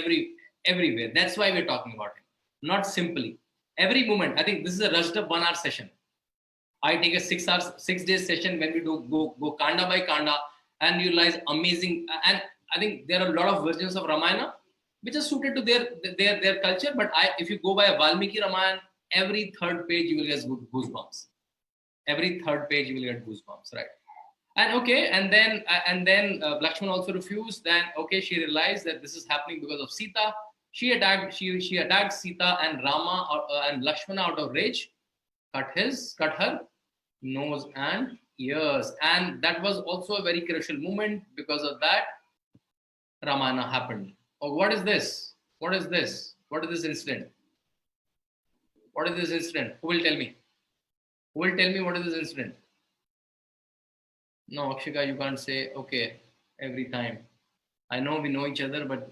everywhere. That's why we're talking about him. Not simply. Every moment. I think this is a rushed up 1 hour session. I take a 6 day session when we go kanda by kanda and you realize amazing. And I think there are a lot of versions of Ramayana which are suited to their culture. But if you go by a Valmiki Ramayana, every 3rd page you will get goosebumps. Every 3rd page you will get goosebumps, right? And okay, and then Lakshman also refused. Then okay, she realized that this is happening because of Sita. She attacked Sita and Rama and Lakshmana out of rage, cut her nose and ears, and that was also a very crucial moment. Because of that, Ramayana happened. Oh, what is this? What is this? What is this incident? What is this incident? Who will tell me? Who will tell me what is this incident? No, Akshika, you can't say okay every time. I know we know each other, but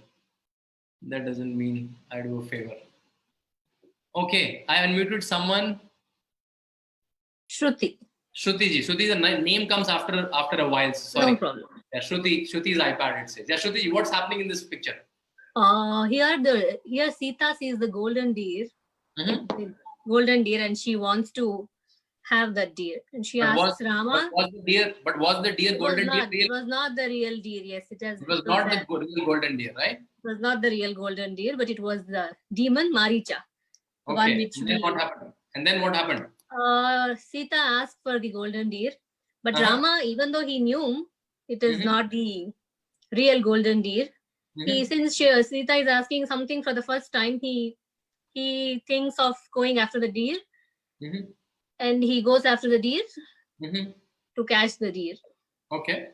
that doesn't mean I do a favor. Okay, I unmuted someone. Shruti. Shruti ji. Shruti, the name comes after a while. Sorry. No problem. Yeah, Shruti's iPad, it says. Yeah, Shruti ji, what's happening in this picture? Here Sita sees the golden deer. The golden deer, and she wants to have that deer. And she asks Rama. Was the deer golden deer? It was not the real deer. Yes, it was not the real golden deer, right? It was not the real golden deer, but it was the demon Maricha. Okay. And then what happened? Sita asked for the golden deer, but Rama, even though he knew it is not the real golden deer, since Sita is asking something for the first time, he thinks of going after the deer, and he goes after the deer to catch the deer. Okay.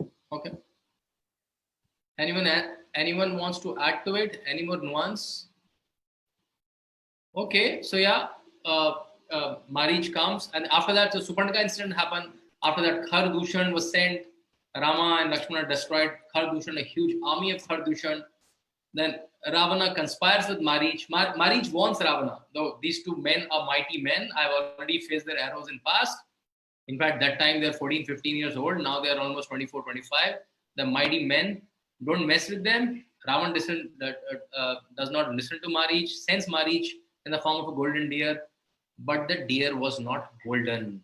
Anyone wants to add to it? Any more nuance? Okay, so yeah, Marich comes, and after that, the Suparnika incident happened. After that, Khar Dushan was sent. Rama and Lakshmana destroyed Khar Dushan, a huge army of Khar Dushan. Then Ravana conspires with Marich. Marich warns Ravana, though these 2 men are mighty men. I've already faced their arrows in past. In fact, that time they're 14, 15 years old. Now they're almost 24, 25. The mighty men, don't mess with them. Ravan does not listen to Marich, sends Marich in the form of a golden deer. But the deer was not golden.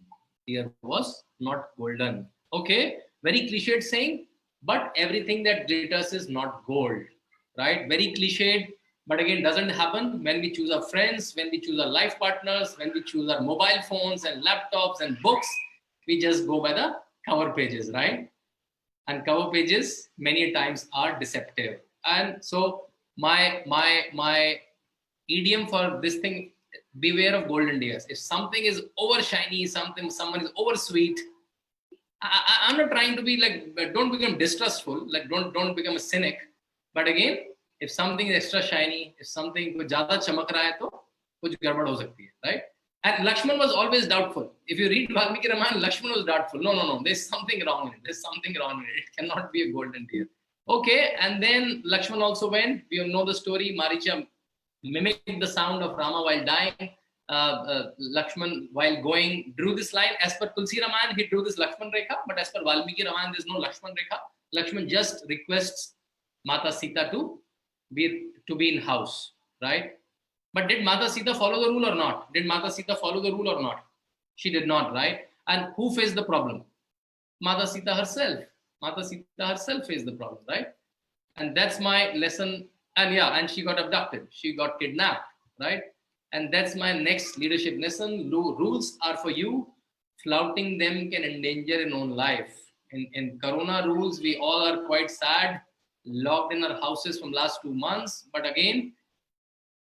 Deer was not golden. Okay, very cliched saying, but everything that glitters is not gold, right? Very cliched, but again, doesn't happen when we choose our friends, when we choose our life partners, when we choose our mobile phones and laptops and books, we just go by the cover pages, right? And cover pages many times are deceptive. And so my idiom for this thing, beware of golden deers. If something is over shiny, someone is over sweet, I'm not trying to be like, don't become distrustful, like don't become a cynic. But again, if something is extra shiny, if something kuch zyada chamak raha hai to kuch garbad ho sakti hai, right? And Lakshman was always doubtful. If you read Valmiki Ramayana, Lakshman was doubtful. No, there's something wrong in it. There's something wrong in it. It cannot be a golden deer. Okay, and then Lakshman also went. We know the story. Maricha mimicked the sound of Rama while dying. Lakshman, while going, drew this line. As per Tulsi Ramayana, he drew this Lakshman Rekha. But as per Valmiki Ramayana, there's no Lakshman Rekha. Lakshman just requests Mata Sita to be in house, right? But did Mata Sita follow the rule or not? Did Mata Sita follow the rule or not? She did not, right? And who faced the problem? Mata Sita herself. Mata Sita herself faced the problem, right? And that's my lesson. And yeah, and she got abducted. She got kidnapped, right? And that's my next leadership lesson. Rules are for you. Flouting them can endanger your own life. In Corona rules, we all are quite sad, locked in our houses from last 2 months. But again,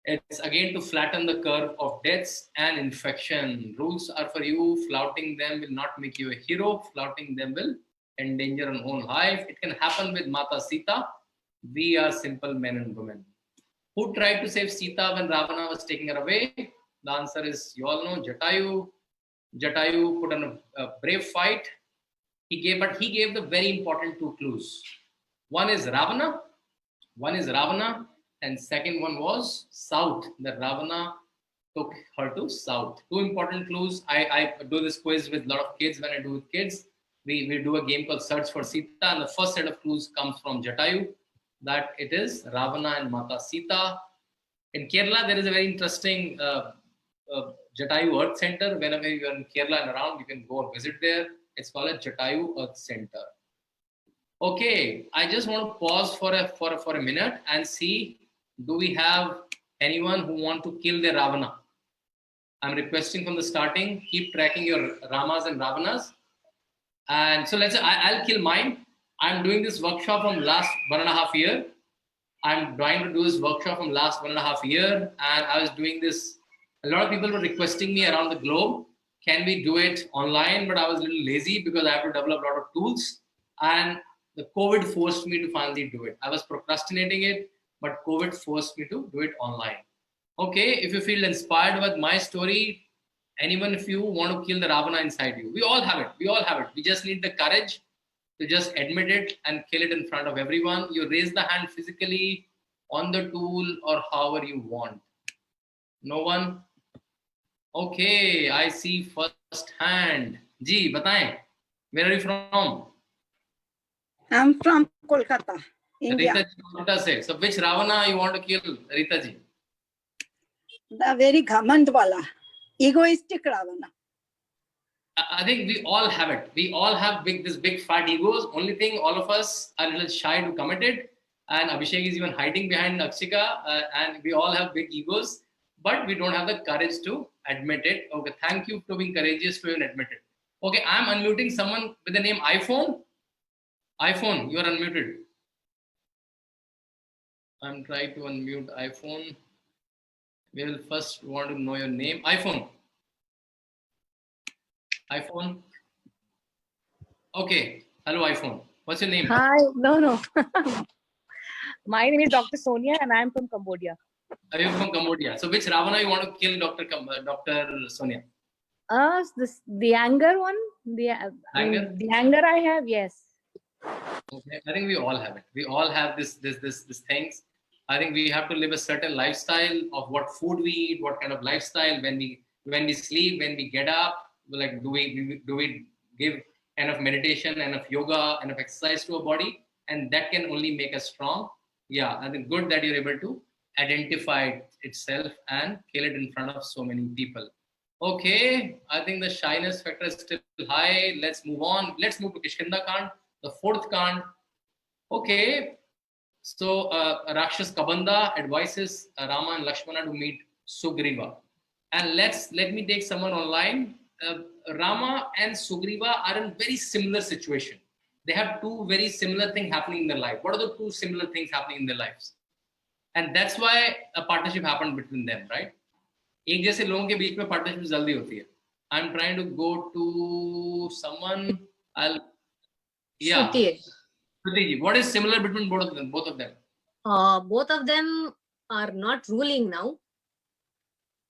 it's again to flatten the curve of deaths and infection. Rules are for you. Flouting them will not make you a hero. Flouting them will endanger your own life. It can happen with Mata Sita. We are simple men and women. Who tried to save Sita when Ravana was taking her away? The answer is, you all know, Jatayu. Jatayu put on a brave fight. He gave the very important 2 clues. One is Ravana, and second one was south, that Ravana took her to south. 2 important clues. I do this quiz with a lot of kids when I do with kids. We do a game called Search for Sita, and the first set of clues comes from Jatayu, that it is Ravana and Mata Sita. In Kerala, there is a very interesting Jatayu Earth Center. Whenever you are in Kerala and around, you can go and visit there. It's called a Jatayu Earth Center. Okay, I just want to pause for a minute and see, do we have anyone who want to kill their Ravana? I'm requesting from the starting, keep tracking your Ramas and Ravanas. And so let's say I'll kill mine. I'm doing this workshop from last 1.5 years. I'm trying to do this workshop from last 1.5 years. And I was doing this, a lot of people were requesting me around the globe, can we do it online? But I was a little lazy because I have to develop a lot of tools. And the COVID forced me to finally do it. I was procrastinating it, but COVID forced me to do it online. Okay, if you feel inspired with my story, anyone of you want to kill the Ravana inside you, we all have it. We just need the courage to just admit it and kill it in front of everyone. You raise the hand physically on the tool or however you want. No one? Okay, I see first hand. Ji, bataएं. Where are you from? I'm from Kolkata, India. Rita Kolkata said. So which Ravana you want to kill, Rita ji? The very ghamand wala, egoistic Ravana. I think we all have it. We all have this big fat egos. Only thing, all of us are a little shy to commit it. And Abhishek is even hiding behind Akshika. And we all have big egos, but we don't have the courage to admit it. Okay, thank you for being courageous to even admit it. Okay, I'm unmuting someone with the name iPhone. iPhone, you are unmuted. I'm trying to unmute iPhone. We will first want to know your name. iPhone. iPhone. Okay. Hello, iPhone. What's your name? Hi. No. My name is Dr. Sonia and I'm from Cambodia. Are you from Cambodia? So which Ravana you want to kill, Dr. Sonia? The anger one. Anger? The anger I have, yes. Okay. I think we all have it. We all have this things. I think we have to live a certain lifestyle of what food we eat, what kind of lifestyle, when we sleep, when we get up, like, do we give enough meditation, enough yoga, enough exercise to a body, and that can only make us strong. Yeah, I think good that you're able to identify itself and kill it in front of so many people. Okay, I think the shyness factor is still high. Let's move on. Let's move to Kishkinda Kand, the fourth Kand. Okay, so Rakshas Kabanda advises Rama and Lakshmana to meet Sugriva. And let me take someone online. Rama and Sugriva are in very similar situation. They have two very similar things happening in their life. What are the two similar things happening in their lives? And that's why a partnership happened between them, right? एक जैसे लोगों के बीच में partnership जल्दी होती है. I'm trying to go to someone. Yeah. Shruti, what is similar between both of them? Both of them are not ruling now.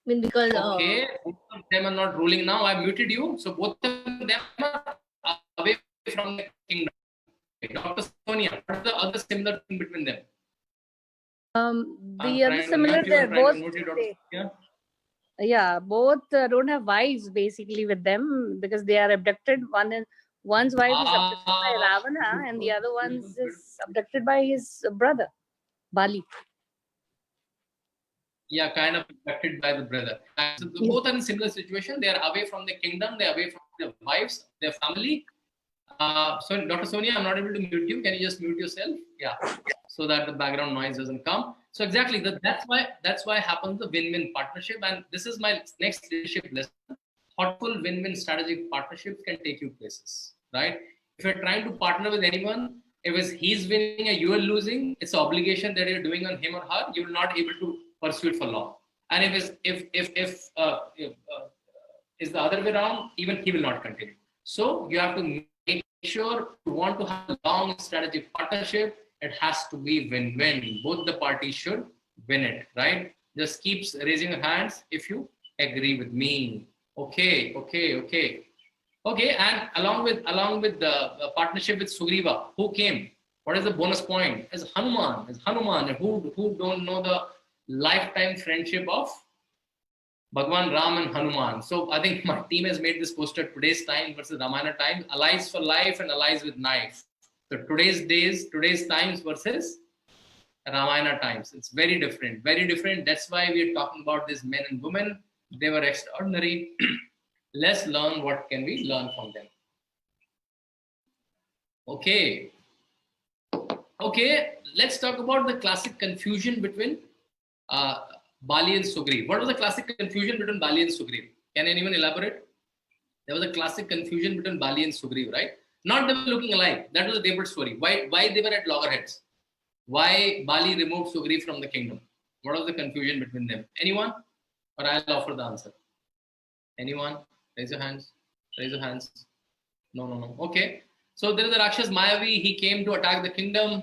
I mean, because okay, both of them are not ruling now. I muted you, so both of them are away from the kingdom. Dr. Sonia, what is the other similar thing between them? The other similar, they're both. Yeah, both don't have wives basically with them because they are abducted. One's wife is abducted by Ravana, and the other one's is abducted by his brother, Bali. Yeah, kind of abducted by the brother. So both are in similar situation. They are away from the kingdom. They are away from their wives, their family. So, Dr. Sonia, I'm not able to mute you. Can you just mute yourself? Yeah, so that the background noise doesn't come. So exactly, that's why happens the win-win partnership. And this is my next leadership lesson. Thoughtful win-win strategic partnerships can take you places, right? If you're trying to partner with anyone, if he's winning and you are losing, it's an obligation that you're doing on him or her. You will not be able to pursue it for long. And if is the other way around, even he will not continue. So you have to make sure you want to have a long strategic partnership. It has to be win-win. Both the parties should win it, right? Just keep raising your hands if you agree with me. Okay. And along with the partnership with Sugriva, who came? What is the bonus point? Is Hanuman. Who don't know the lifetime friendship of Bhagwan Ram and Hanuman. So I think my team has made this poster, Today's Time versus Ramayana Times, allies for life and allies with knife. So today's times versus Ramayana Times. It's very different, very different. That's why we're talking about these men and women. They were extraordinary. Let's learn what can we learn from them. Okay, let's talk about the classic confusion between Bali and Sugriv. What was the classic confusion between Bali and Sugriv? Can anyone elaborate? There was a classic confusion between Bali and Sugriv, right? Not they were looking alike. That was a different story. Why they were at loggerheads? Why Bali removed Sugriv from the kingdom? What was the confusion between them? Anyone? Or I'll offer the answer. Anyone? Raise your hands. No. Okay. So there is a Rakshas Mayavi. He came to attack the kingdom.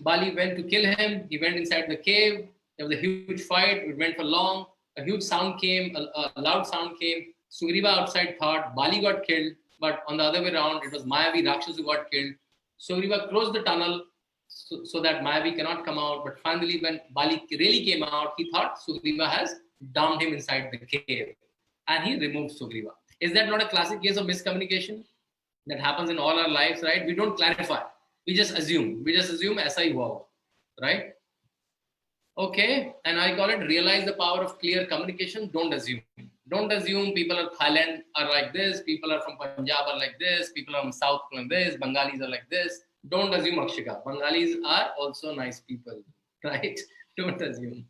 Bali went to kill him. He went inside the cave. There was a huge fight. It went for long. A huge sound came. A loud sound came. Sugriva outside thought Bali got killed. But on the other way around, it was Mayavi Rakshas who got killed. Sugriva closed the tunnel so that Mayavi cannot come out. But finally, when Bali really came out, he thought Sugriva has downed him inside the cave. And he removed Sugriva. Is that not a classic case of miscommunication that happens in all our lives, right? We don't clarify. We just assume. Aisa hi hua, right? Okay. And I call it realize the power of clear communication. Don't assume. Don't assume people are Thailand are like this. People are from Punjab are like this. People are from South are like this. Bengalis are like this. Don't assume, Akshika. Bengalis are also nice people, right? Don't assume.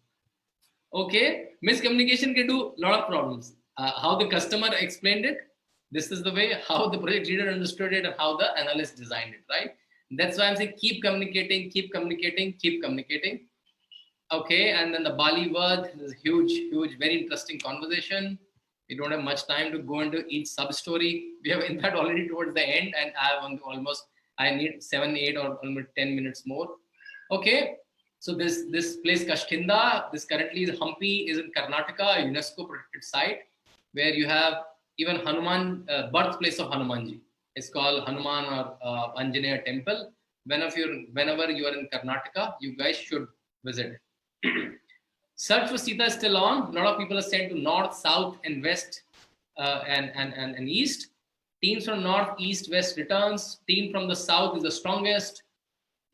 Okay. Miscommunication can do a lot of problems. How the customer explained it, this is the way, how the project leader understood it, and how the analyst designed it, right? That's why I'm saying keep communicating. Okay, and then the Bali word is a huge, very interesting conversation. We don't have much time to go into each sub-story. We have in fact already towards the end, and I need 7, 8 or almost 10 minutes more. Okay, so this place Kashkinda, this currently is Hampi, is in Karnataka, a UNESCO protected site, where you have even Hanuman, birthplace of Hanumanji. It's called Hanuman or Anjaneya temple. Whenever you are in Karnataka, you guys should visit. Search for Sita is still on. A lot of people are sent to north, south, and west and east. Teams from north, east, west returns. Team from the south is the strongest.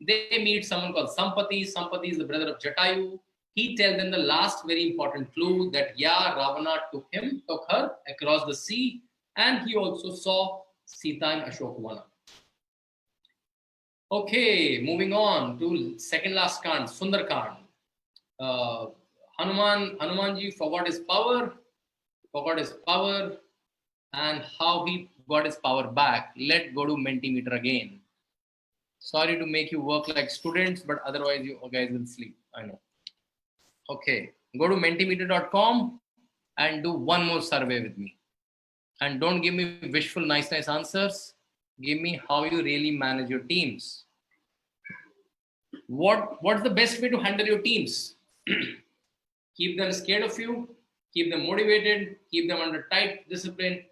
They meet someone called Sampati. Sampati is the brother of Jatayu. He tells them the last very important clue that yeah, Ravana took her across the sea, and he also saw Sita and Ashokavana. Okay, moving on to second last Kand, Sundarkand. Hanumanji forgot his power, and how he got his power back. Let's go to Mentimeter again. Sorry to make you work like students, but otherwise you guys will sleep. I know. Okay, go to mentimeter.com and do one more survey with me. And don't give me wishful nice answers. Give me how you really manage your teams. What's the best way to handle your teams? Keep them scared of you, keep them motivated, keep them under tight discipline,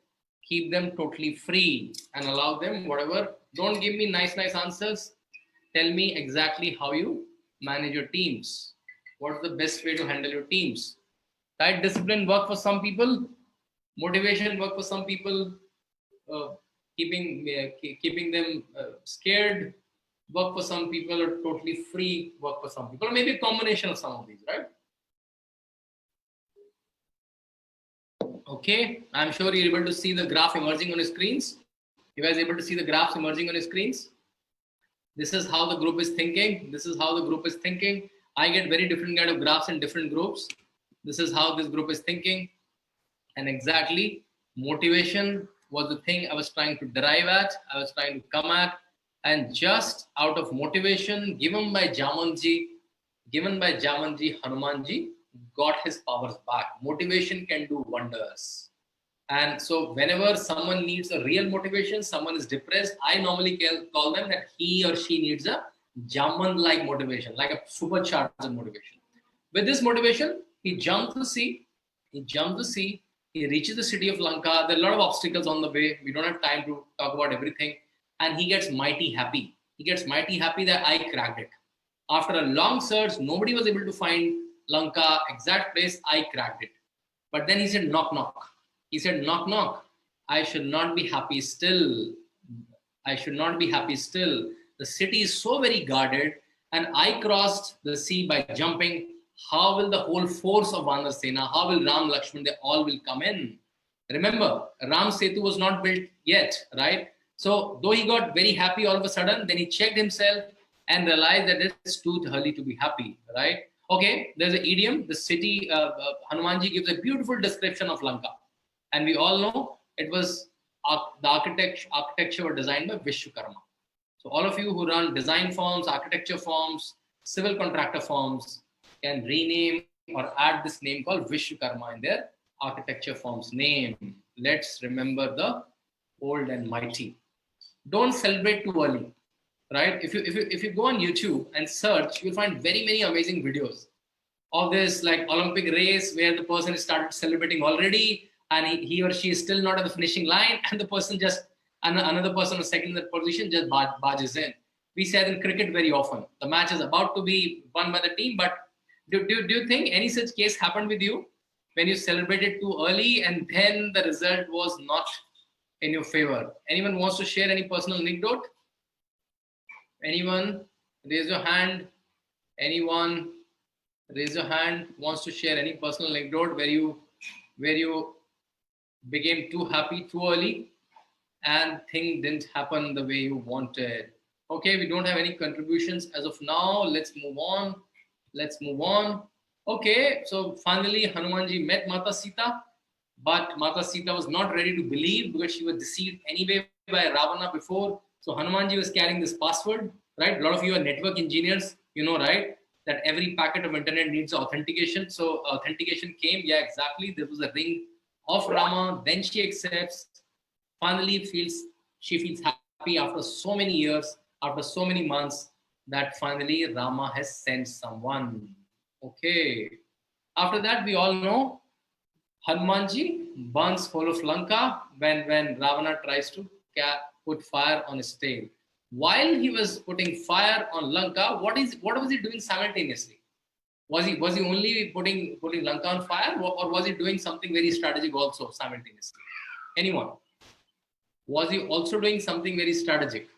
keep them totally free and allow them whatever. Don't give me nice answers. Tell me exactly how you manage your teams. What's the best way to handle your teams? Tight discipline work for some people, motivation work for some people, keeping them scared work for some people, or totally free work for some people, or maybe a combination of some of these, right? Okay, I'm sure you're able to see the graph emerging on your screens. You guys able to see the graphs emerging on your screens? This is how the group is thinking. This is how the group is thinking. I get very different kind of graphs in different groups. This is how this group is thinking. And exactly, motivation was the thing I was trying to derive at. I was trying to come at. And just out of motivation given by Jamanji, Hanumanji got his powers back. Motivation can do wonders. And so whenever someone needs a real motivation, someone is depressed, I normally call them that he or she needs a Jaman-like motivation, like a supercharged motivation. With this motivation, he jumped the sea, he reaches the city of Lanka. There are a lot of obstacles on the way. We don't have time to talk about everything. And he gets mighty happy. He gets mighty happy that I cracked it. After a long search, nobody was able to find Lanka, exact place, I cracked it. But then he said, knock, knock. He said, knock, knock. I should not be happy still. I should not be happy still. The city is so very guarded, and I crossed the sea by jumping. How will the whole force of Vanar Sena, how will Ram, Lakshman, they all will come in? Remember, Ram Setu was not built yet, right? So though he got very happy all of a sudden, then he checked himself and realized that it's too early to be happy, right? Okay, there's an idiom. The city, Hanumanji gives a beautiful description of Lanka. And we all know it was, the architecture was designed by Vishwakarma. So all of you who run design firms, architecture firms, civil contractor firms can rename or add this name called Vishwakarma in their architecture firm's name. Let's remember the old and mighty. Don't celebrate too early, right? If you go on YouTube and search, you'll find very many amazing videos of this, like Olympic race where the person has started celebrating already, and he or she is still not at the finishing line, and the person just, another person was second in that position, just barges in. We say that in cricket very often. The match is about to be won by the team, but do you think any such case happened with you when you celebrated too early and then the result was not in your favor? Anyone wants to share any personal anecdote? Anyone? Raise your hand. Anyone? Raise your hand. Wants to share any personal anecdote where you became too happy too early and things didn't happen the way you wanted? Okay, we don't have any contributions as of now. Let's move on. Okay, so finally Hanumanji met Mata Sita, but Mata Sita was not ready to believe because she was deceived anyway by Ravana before. So Hanumanji was carrying this password, right? A lot of you are network engineers, you know, right? That every packet of internet needs authentication. So authentication came, yeah, exactly. There was a ring of Rama, then she accepts. Finally she feels happy after so many years, after so many months, that finally Rama has sent someone. Okay. After that, we all know Hanumanji burns whole of Lanka when Ravana tries to put fire on his tail. While he was putting fire on Lanka, what was he doing simultaneously? Was he only putting Lanka on fire, or was he doing something very strategic also simultaneously? Anyone? Was he also doing something very strategic?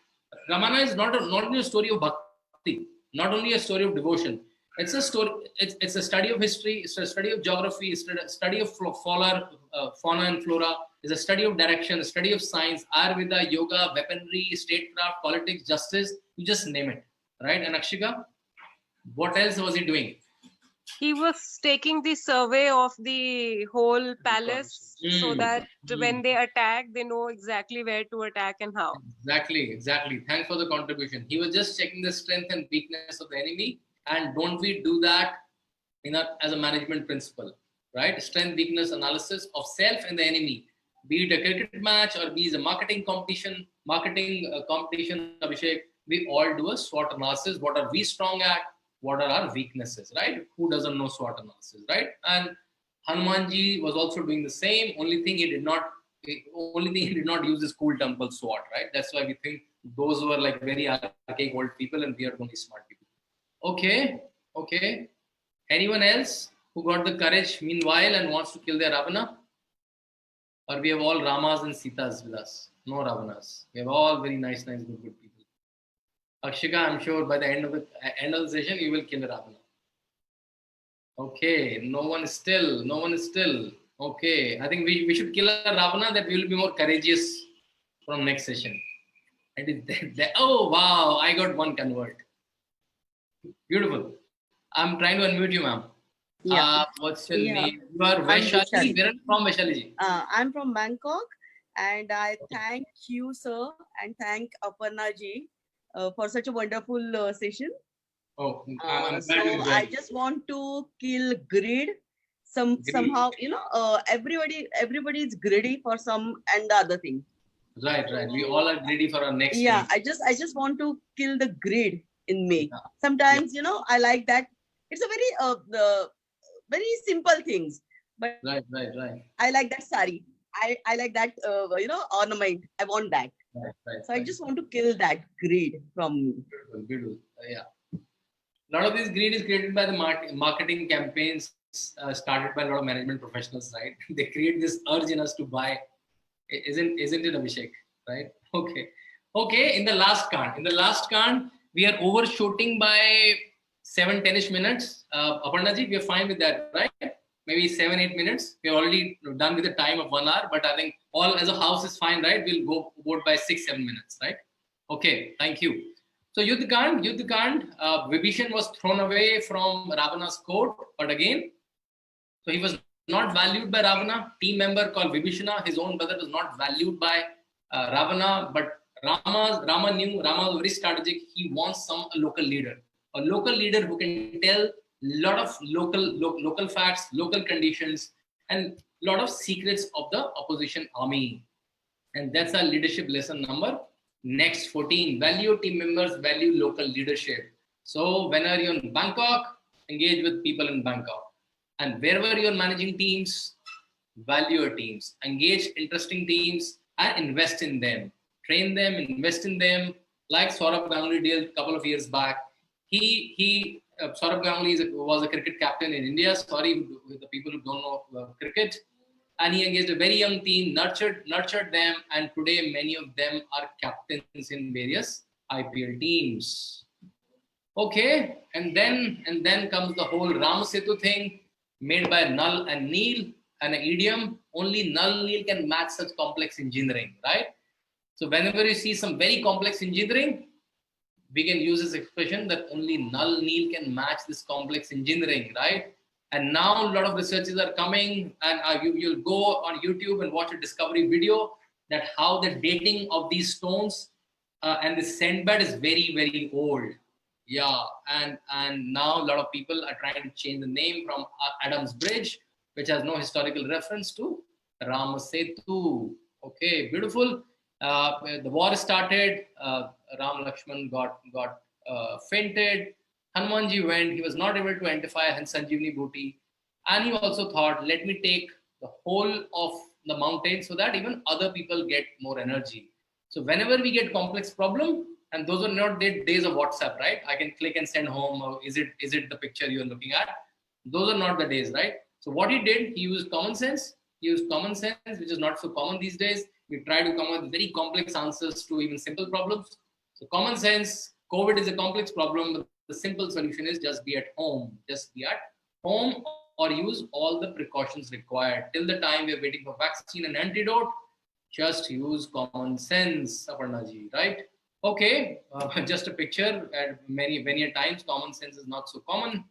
Ramayana is not only a story of bhakti, not only a story of devotion. It's a story. It's a study of history. It's a study of geography. It's a study of fauna and flora. It's a study of direction. A study of science, Ayurveda, yoga, weaponry, statecraft, politics, justice. You just name it, right? And Akshika, what else was he doing? He was taking the survey of the whole palace so that when they attack, they know exactly where to attack and how. Exactly. Thanks for the contribution. He was just checking the strength and weakness of the enemy. And don't we do that as a management principle, right? Strength, weakness analysis of self and the enemy. Be it a cricket match or be it a marketing competition, Abhishek, we all do a SWOT analysis. What are we strong at? What are our weaknesses, right? Who doesn't know SWOT analysis, right? And Hanumanji was also doing the same. Only thing he did not use his cool term called SWOT, right? That's why we think those were like very archaic old people and we are only smart people. Okay. Anyone else who got the courage meanwhile and wants to kill their Ravana? Or we have all Ramas and Sitas with us? No Ravanas. We have all very nice, good people. Akshika, I'm sure by the end of the session, you will kill a Ravana. Okay, no one is still. Okay, I think we should kill a Ravana that we will be more courageous from next session. Oh, wow, I got one convert. Beautiful. I'm trying to unmute you, ma'am. Yeah. What's your name? You are Vaishali. Where are you from, Vaishali? I'm from Bangkok, and I thank you, sir, and thank Aparna ji for such a wonderful session. Oh, so I just want to kill greed. Somehow, everybody is greedy for some and the other thing. Right. We all are greedy for our next. Yeah, thing. I just want to kill the greed in me. Sometimes, I like that. It's a very simple things. But right. I like that sari. I like that ornament. I want that. Right. So I just want to kill that greed from me. Beautiful. Yeah. A lot of this greed is created by the marketing campaigns started by a lot of management professionals, right? They create this urge in us to buy. Isn't it, Abhishek? Right? Okay. In the last card, we are overshooting by 7-10ish minutes. Aparna ji, we are fine with that, right? Maybe 7-8 minutes. We are already done with the time of 1 hour, but I think all as a house is fine, right? We'll go about by 6-7 minutes, right? Okay, thank you. So Yuddhakand, Vibhishan was thrown away from Ravana's court, but again, so he was not valued by Ravana. Team member called Vibhishana, his own brother, was not valued by Ravana, but Rama knew Rama was very strategic. He wants a local leader who can tell lot of local facts, local conditions, and lot of secrets of the opposition army. And that's our leadership lesson number next 14. Value team members, value local leadership. So whenever you're in Bangkok, engage with people in Bangkok. And wherever you're managing teams, value your teams. Engage interesting teams and invest in them. Train them, invest in them. Like Saurabh Ganguly did a couple of years back. Saurabh Ganguly was a cricket captain in India. Sorry with the people who don't know cricket. And he engaged a very young team, nurtured them, and today many of them are captains in various IPL teams. Okay, and then comes the whole Ram Setu thing made by Nal and Neel, and an idiom. Only Nal Neel can match such complex engineering, right? So whenever you see some very complex engineering, we can use this expression that only Nal Neel can match this complex engineering, right? And now a lot of researchers are coming, and you'll go on YouTube and watch a discovery video that how the dating of these stones and the sand bed is very, very old. Yeah, and now a lot of people are trying to change the name from Adam's Bridge, which has no historical reference, to Rama Setu. Okay, beautiful. The war started. Ram Lakshman got fainted. Hanumanji went. He was not able to identify Sanjeevani Booty, and he also thought, let me take the whole of the mountain so that even other people get more energy. So whenever we get complex problem, and those are not the days of WhatsApp, right? I can click and send home. Or is it the picture you're looking at? Those are not the days, right? So what he did, he used common sense. use common sense, which is not so common these days. We try to come up with very complex answers to even simple problems. So common sense, COVID is a complex problem, but the simple solution is just be at home. Just be at home or use all the precautions required. Till the time we are waiting for vaccine and antidote, just use common sense, Aparnaji, right? Okay, just a picture. Many times common sense is not so common.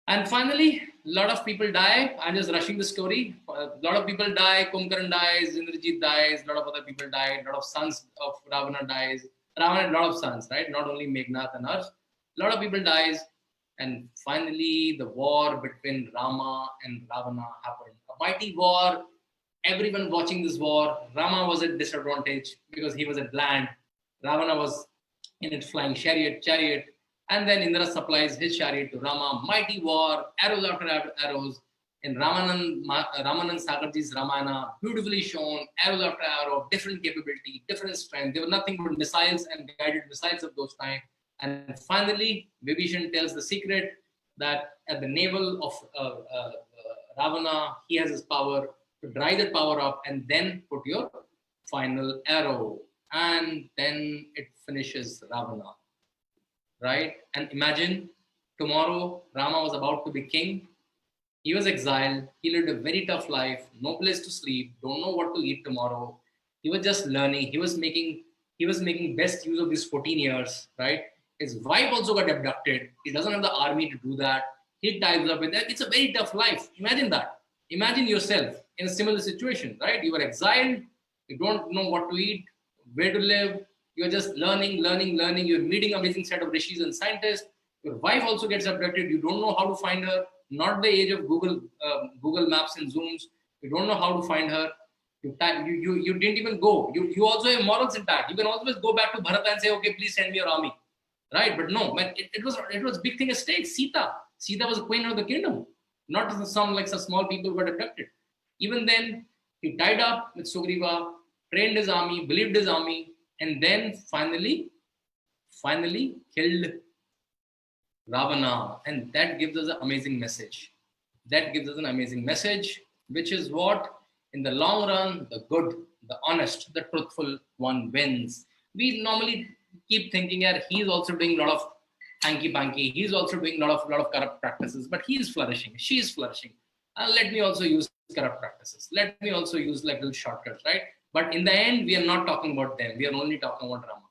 And finally, a lot of people die. I'm just rushing the story. A lot of people die. Kumkaran dies, Indrajit dies, a lot of other people died, a lot of sons of Ravana dies. Ravana had a lot of sons, right? Not only Meghnad and Harsh. A lot of people dies. And finally, the war between Rama and Ravana happened. A mighty war. Everyone watching this war. Rama was at disadvantage because he was at land. Ravana was in its flying chariot. And then Indra supplies his chariot to Rama. Mighty war, arrows after arrows. In Ramanand Sagarji's Ramayana, beautifully shown, arrows after arrow, different capability, different strength. They were nothing but missiles and guided missiles of those times. And finally, Vibhishan tells the secret that at the navel of Ravana, he has his power to dry that power up and then put your final arrow. And then it finishes Ravana. Right? And imagine tomorrow Rama was about to be king. He was exiled. He lived a very tough life, no place to sleep, don't know what to eat tomorrow. He was just learning. He was making best use of these 14 years, right? His wife also got abducted. He doesn't have the army to do that. He ties up with that. It's a very tough life. Imagine that. Imagine yourself in a similar situation, right? You were exiled. You don't know what to eat, where to live. You're just learning. You're meeting amazing set of rishis and scientists. Your wife also gets abducted. You don't know how to find her. Not the age of Google Maps and Zooms. You don't know how to find her. You didn't even go. You also have morals intact. You can always go back to Bharata and say, okay, please send me your army. Right? But no, man, it was big thing at stake. Sita was a queen of the kingdom. Not some small people got abducted. Even then, he tied up with Sugriva, trained his army, believed his army, and then finally killed Ravana. And that gives us an amazing message. Which is what, in the long run, the good, the honest, the truthful one wins. We normally keep thinking that he's also doing a lot of hanky-panky. He's also doing a lot of corrupt practices, but he is flourishing. She is flourishing. And let me also use corrupt practices. Let me also use little shortcuts, right? But in the end, we are not talking about them. We are only talking about Rama.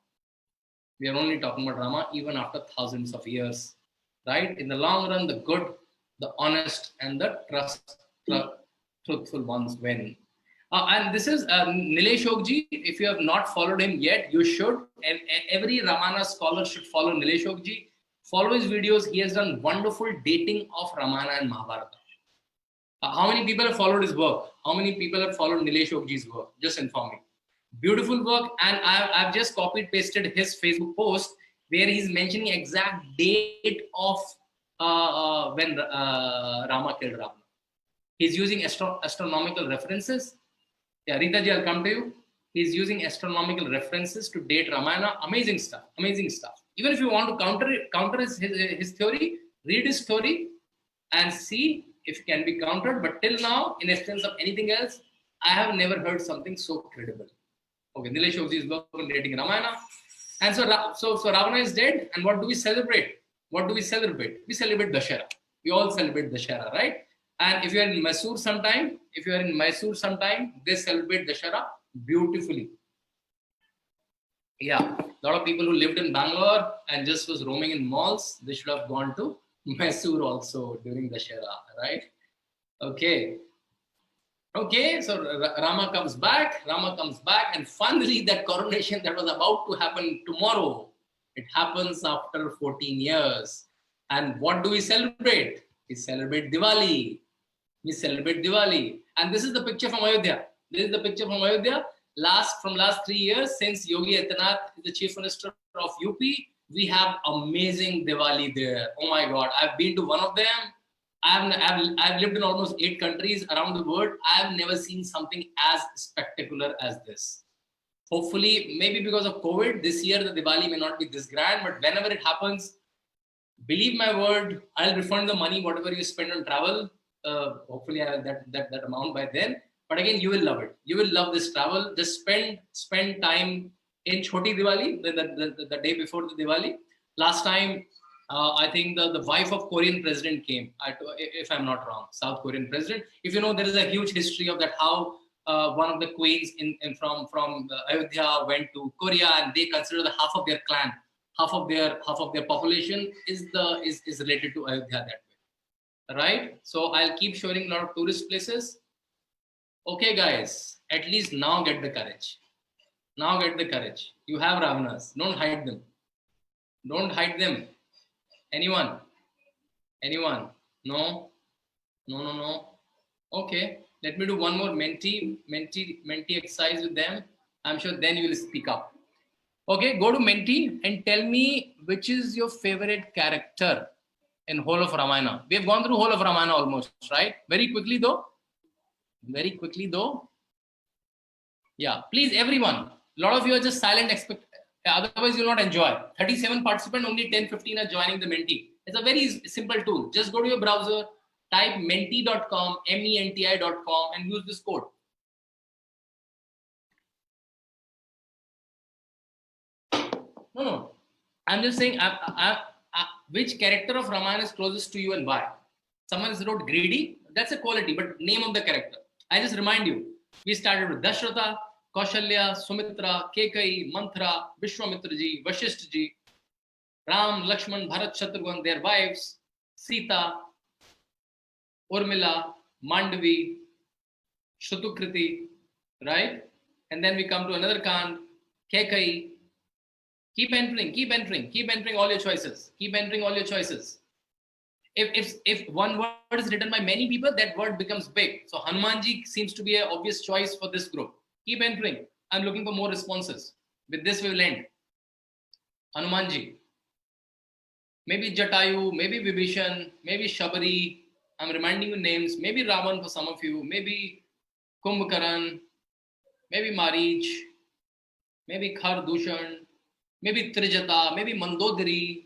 We are only talking about Rama even after thousands of years, right? In the long run, the good, the honest, and the truthful ones win. And this is Nilesh Okji. If you have not followed him yet, you should. And every Ramayana scholar should follow Nilesh Okji. Follow his videos. He has done wonderful dating of Ramayana and Mahabharata. How many people have followed his work? How many people have followed Nilesh Okji's work? Just inform me. Beautiful work. And I've just copied pasted his Facebook post where he's mentioning exact date of when Rama killed Ravana. He's using astronomical references. Yeah, Rita ji, I'll come to you. He's using astronomical references to date Ramayana. Amazing stuff. Even if you want to counter his theory, read his story and see if it can be countered. But till now, in absence of anything else, I have never heard something so credible. Okay, Nilesh Okji's work on dating Ramayana. And so Ravana is dead. And what do we celebrate? We celebrate Dashera. We all celebrate Dashera, right? And if you are in Mysore sometime, they celebrate Dashera beautifully. Yeah, a lot of people who lived in Bangalore and just was roaming in malls, they should have gone to Mysore also during Dashera, right? Okay, so Rama comes back, and finally that coronation that was about to happen tomorrow, it happens after 14 years. And what do we celebrate? We celebrate Diwali. And this is the picture from Ayodhya. From last 3 years, since Yogi Adityanath is the Chief Minister of UP, we have amazing Diwali there. Oh my God, I've been to one of them. I've lived in almost 8 countries around the world. I've never seen something as spectacular as this. Hopefully, maybe because of COVID, this year the Diwali may not be this grand, but whenever it happens, believe my word, I'll refund the money, whatever you spend on travel. Hopefully I have that amount by then. But again, you will love it. You will love this travel. Just spend time in Choti Diwali, the day before the Diwali. Last time, I think the wife of Korean president came, if I'm not wrong, South Korean president. If you know, there is a huge history of that, how one of the queens from Ayodhya went to Korea, and they consider that half of their clan, half of their population is related to Ayodhya that way, right? So I'll keep showing a lot of tourist places. Okay, guys, at least now get the courage. Now get the courage. You have Ravanas. Don't hide them. Don't hide them. Anyone? No. Okay, let me do one more Menti exercise with them. I'm sure then you will speak up. Okay, go to Menti and tell me which is your favorite character in whole of Ramayana. We have gone through whole of Ramayana almost, right? Very quickly though. Yeah, please everyone. A lot of you are just silent, otherwise you will not enjoy. 37 participants, only 10-15 are joining the Menti. It's a very simple tool. Just go to your browser, type menti.com, menti.com, and use this code. No. I'm just saying, which character of Ramayana is closest to you and why? Someone has wrote greedy. That's a quality, but name of the character. I just remind you, we started with Dashratha, Kaushalya, Sumitra, Kekai, Manthra, Vishwamitra ji, Vashishtha ji, Ram, Lakshman, Bharat, Shatrughan, their wives, Sita, Urmila, Mandavi, Shrutukriti, right? And then we come to another Kand, Kekai. Keep entering all your choices. If one word is written by many people, that word becomes big. So Hanumanji seems to be an obvious choice for this group. Keep entering. I'm looking for more responses. With this, we will end. Hanumanji. Maybe Jatayu, maybe Vibhishan, maybe Shabari. I'm reminding you names. Maybe Ravan for some of you. Maybe Kumbhakaran. Maybe Marich. Maybe Khar Dushan. Maybe Trijata. Maybe Mandodari.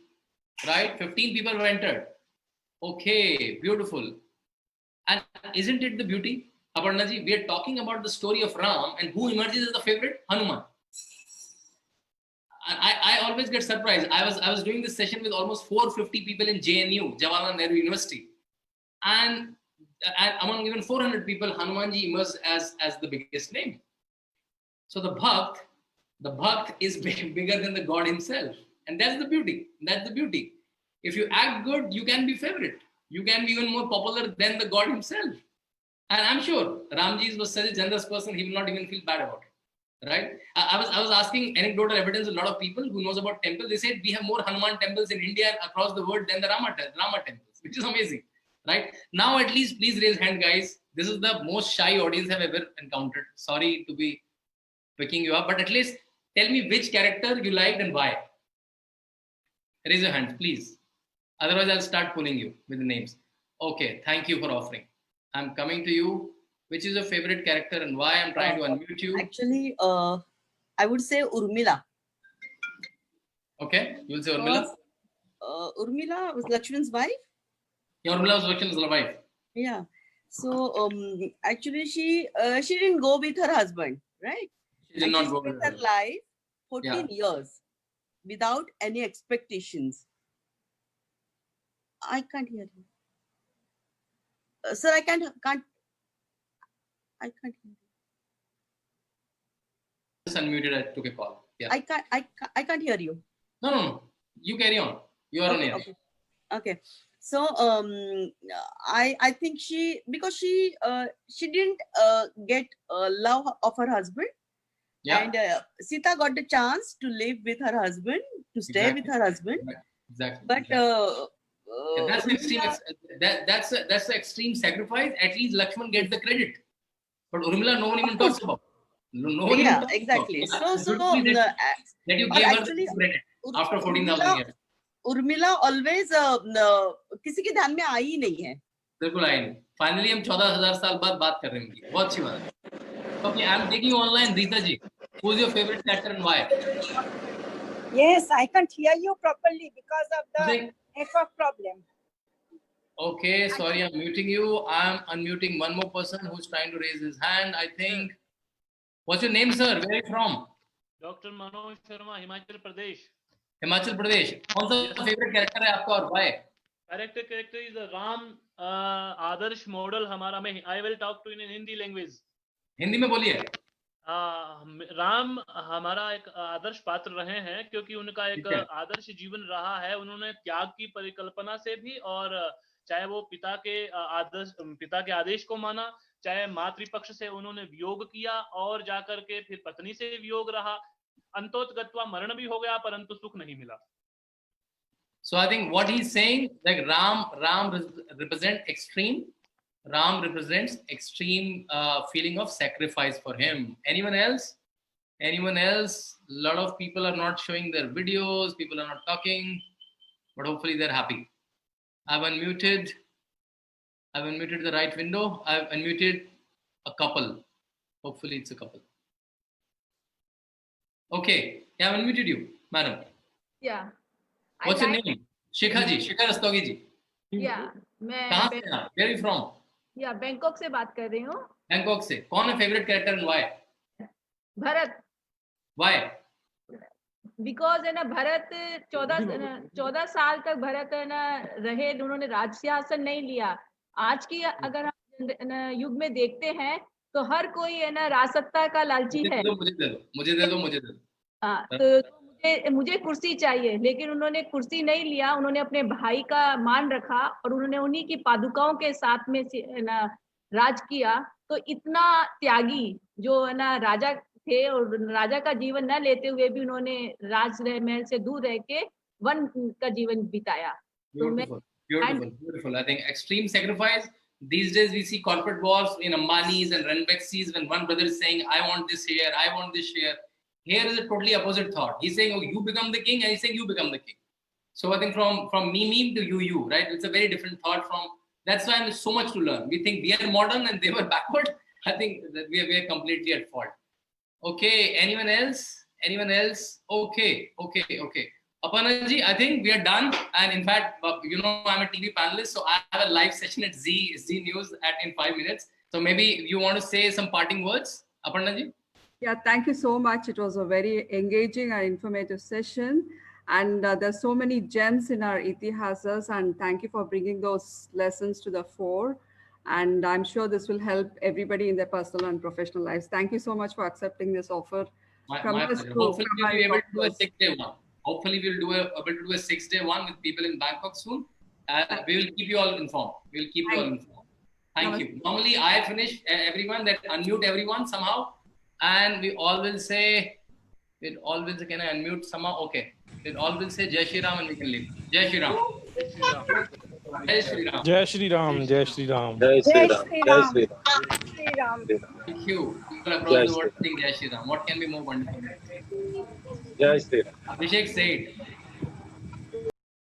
Right? 15 people were entered. Okay, beautiful. And isn't it the beauty? Aparna ji, we are talking about the story of Ram, and who emerges as the favorite? Hanuman. And I always get surprised. I was doing this session with almost 450 people in JNU, Jawaharlal Nehru University. And among even 400 people, Hanumanji emerged as the biggest name. So the Bhakt is bigger than the God himself. And that's the beauty. If you act good, you can be favorite. You can be even more popular than the God himself. And I'm sure Ramji was such a generous person, he will not even feel bad about it. Right? I was asking anecdotal evidence, a lot of people who knows about temples, they said we have more Hanuman temples in India and across the world than the Rama temples, which is amazing. Right? Now at least please raise hand, guys. This is the most shy audience I've ever encountered. Sorry to be picking you up, but at least tell me which character you liked and why. Raise your hand, please. Otherwise, I'll start pulling you with the names. Okay, thank you for offering. I'm coming to you. Which is your favorite character and why? I'm trying to unmute you. Actually, I would say Urmila. Okay, you'll say Urmila? Urmila was Lakshman's wife. Yeah, Urmila was Lakshman's wife. Yeah. So actually, she didn't go with her husband, right? She did not go with her life 14 years without any expectations. I can't hear you. Sir, I can't hear you. Just unmuted, I took a call. Yeah. I can't hear you. No. You carry on. You are on air. Okay. So I think because she didn't get love of her husband. Yeah. And Sita got the chance to live with her husband, to stay with her husband. Exactly. But that's extreme. That's the extreme sacrifice. At least Lakshman gets the credit, but Urmila, no one even talks about. No one even talks exactly. About. So that you gave her credit after 14,000 years. Urmila always किसी के ध्यान में आई नहीं है. बिल्कुल आई नहीं. Finally हम 14,000 साल बाद बात कर रहे हैं. बहुत अच्छी बात है. Okay, I'm taking you online, Rita ji. Who's your favorite character and why? Yes, I can't hear you properly because of the network problem. Okay, sorry, I'm muting you. I'm unmuting one more person who's trying to raise his hand, I think. What's your name, sir? Where are you from? Dr. Manoj Sharma, Himachal Pradesh. Himachal Pradesh. कौन सा favorite character है आपका और why? Character is a Ram Adarsh model हमारा में. I will talk to you in Hindi language. Hindi में बोलिए. राम हमारा एक आदर्श पात्र रहे हैं क्योंकि उनका एक आदर्श जीवन रहा है. उन्होंने त्याग की परिकल्पना से भी, और चाहे वो पिता के आदेश को माना, चाहे मातृपक्ष से उन्होंने वियोग किया और जाकर के फिर पत्नी से वियोग रहा, अंतोतगत्वा मरण भी हो गया परंतु सुख नहीं मिला. So I think what he's saying, like Ram represent extreme. Ram represents extreme feeling of sacrifice for him. Anyone else? Anyone else? A lot of people are not showing their videos. People are not talking, but hopefully they're happy. I've unmuted the right window. I've unmuted a couple. Hopefully it's a couple. Okay, yeah, I've unmuted you, madam. Yeah. What's your name? Shikha ji, Shikha Rastogi ji. Yeah, कहाँ से हैं? Where are you from? Yeah, Bangkok से बात कर रही हूँ. Bangkok से. कौन है favorite character and why? Bharat. Why? Because है ना, भरत 14 साल तक भरत है ना रहे, उन्होंने राज सिंहासन नहीं लिया. आज की अगर हम युग में देखते हैं तो हर कोई है ना राजसत्ता का लालची है. मुझे दे दो. हाँ, तो मुझे कुर्सी चाहिए, लेकिन उन्होंने कुर्सी नहीं लिया. उन्होंने अपने भाई का मान रखा और उन्होंने उन्हीं की पादुकाओं के साथ में ना राज किया. तो इतना त्यागी जो है ना राजा थे, और राजा का जीवन न लेते हुए भी उन्होंने राज महल से दूर रह के वन का जीवन बिताया. Beautiful. I think extreme sacrifice. These days we see corporate wars in Ambani's and Ranbex's when one brother is saying, I want this here, I want this here. Here is a totally opposite thought. He's saying, oh, you become the king, and he's saying, you become the king. So I think from me to you, right? It's a very different thought from, that's why there's so much to learn. We think we are modern and they were backward. I think that we are completely at fault. Okay, anyone else? Okay. Aparna ji, I think we are done. And in fact, you know, I'm a TV panelist, so I have a live session at Z News in 5 minutes. So maybe you want to say some parting words, Aparna ji? Yeah, thank you so much. It was a very engaging and informative session. And there's so many gems in our itihasas, and thank you for bringing those lessons to the fore. And I'm sure this will help everybody in their personal and professional lives. Thank you so much for accepting this offer. My pleasure. Hopefully we'll be able to do a 6-day one. Hopefully we'll be able to do a 6-day one with people in Bangkok soon. We will keep you all informed. Thank you. Normally I finish everyone, that unmute everyone somehow. And we all will say, can I unmute somehow? Okay. We all will say Jai Shri Ram and we can leave. Jai Shri Ram. Jai Shri Ram. Jai Shri Ram. Jai Shri Ram. Jai Shri Ram. Jai Shri Ram. Thank you. People across the world saying Jai Shri Ram. What can be more wonderful? Jai Shri Ram. Abhishek said.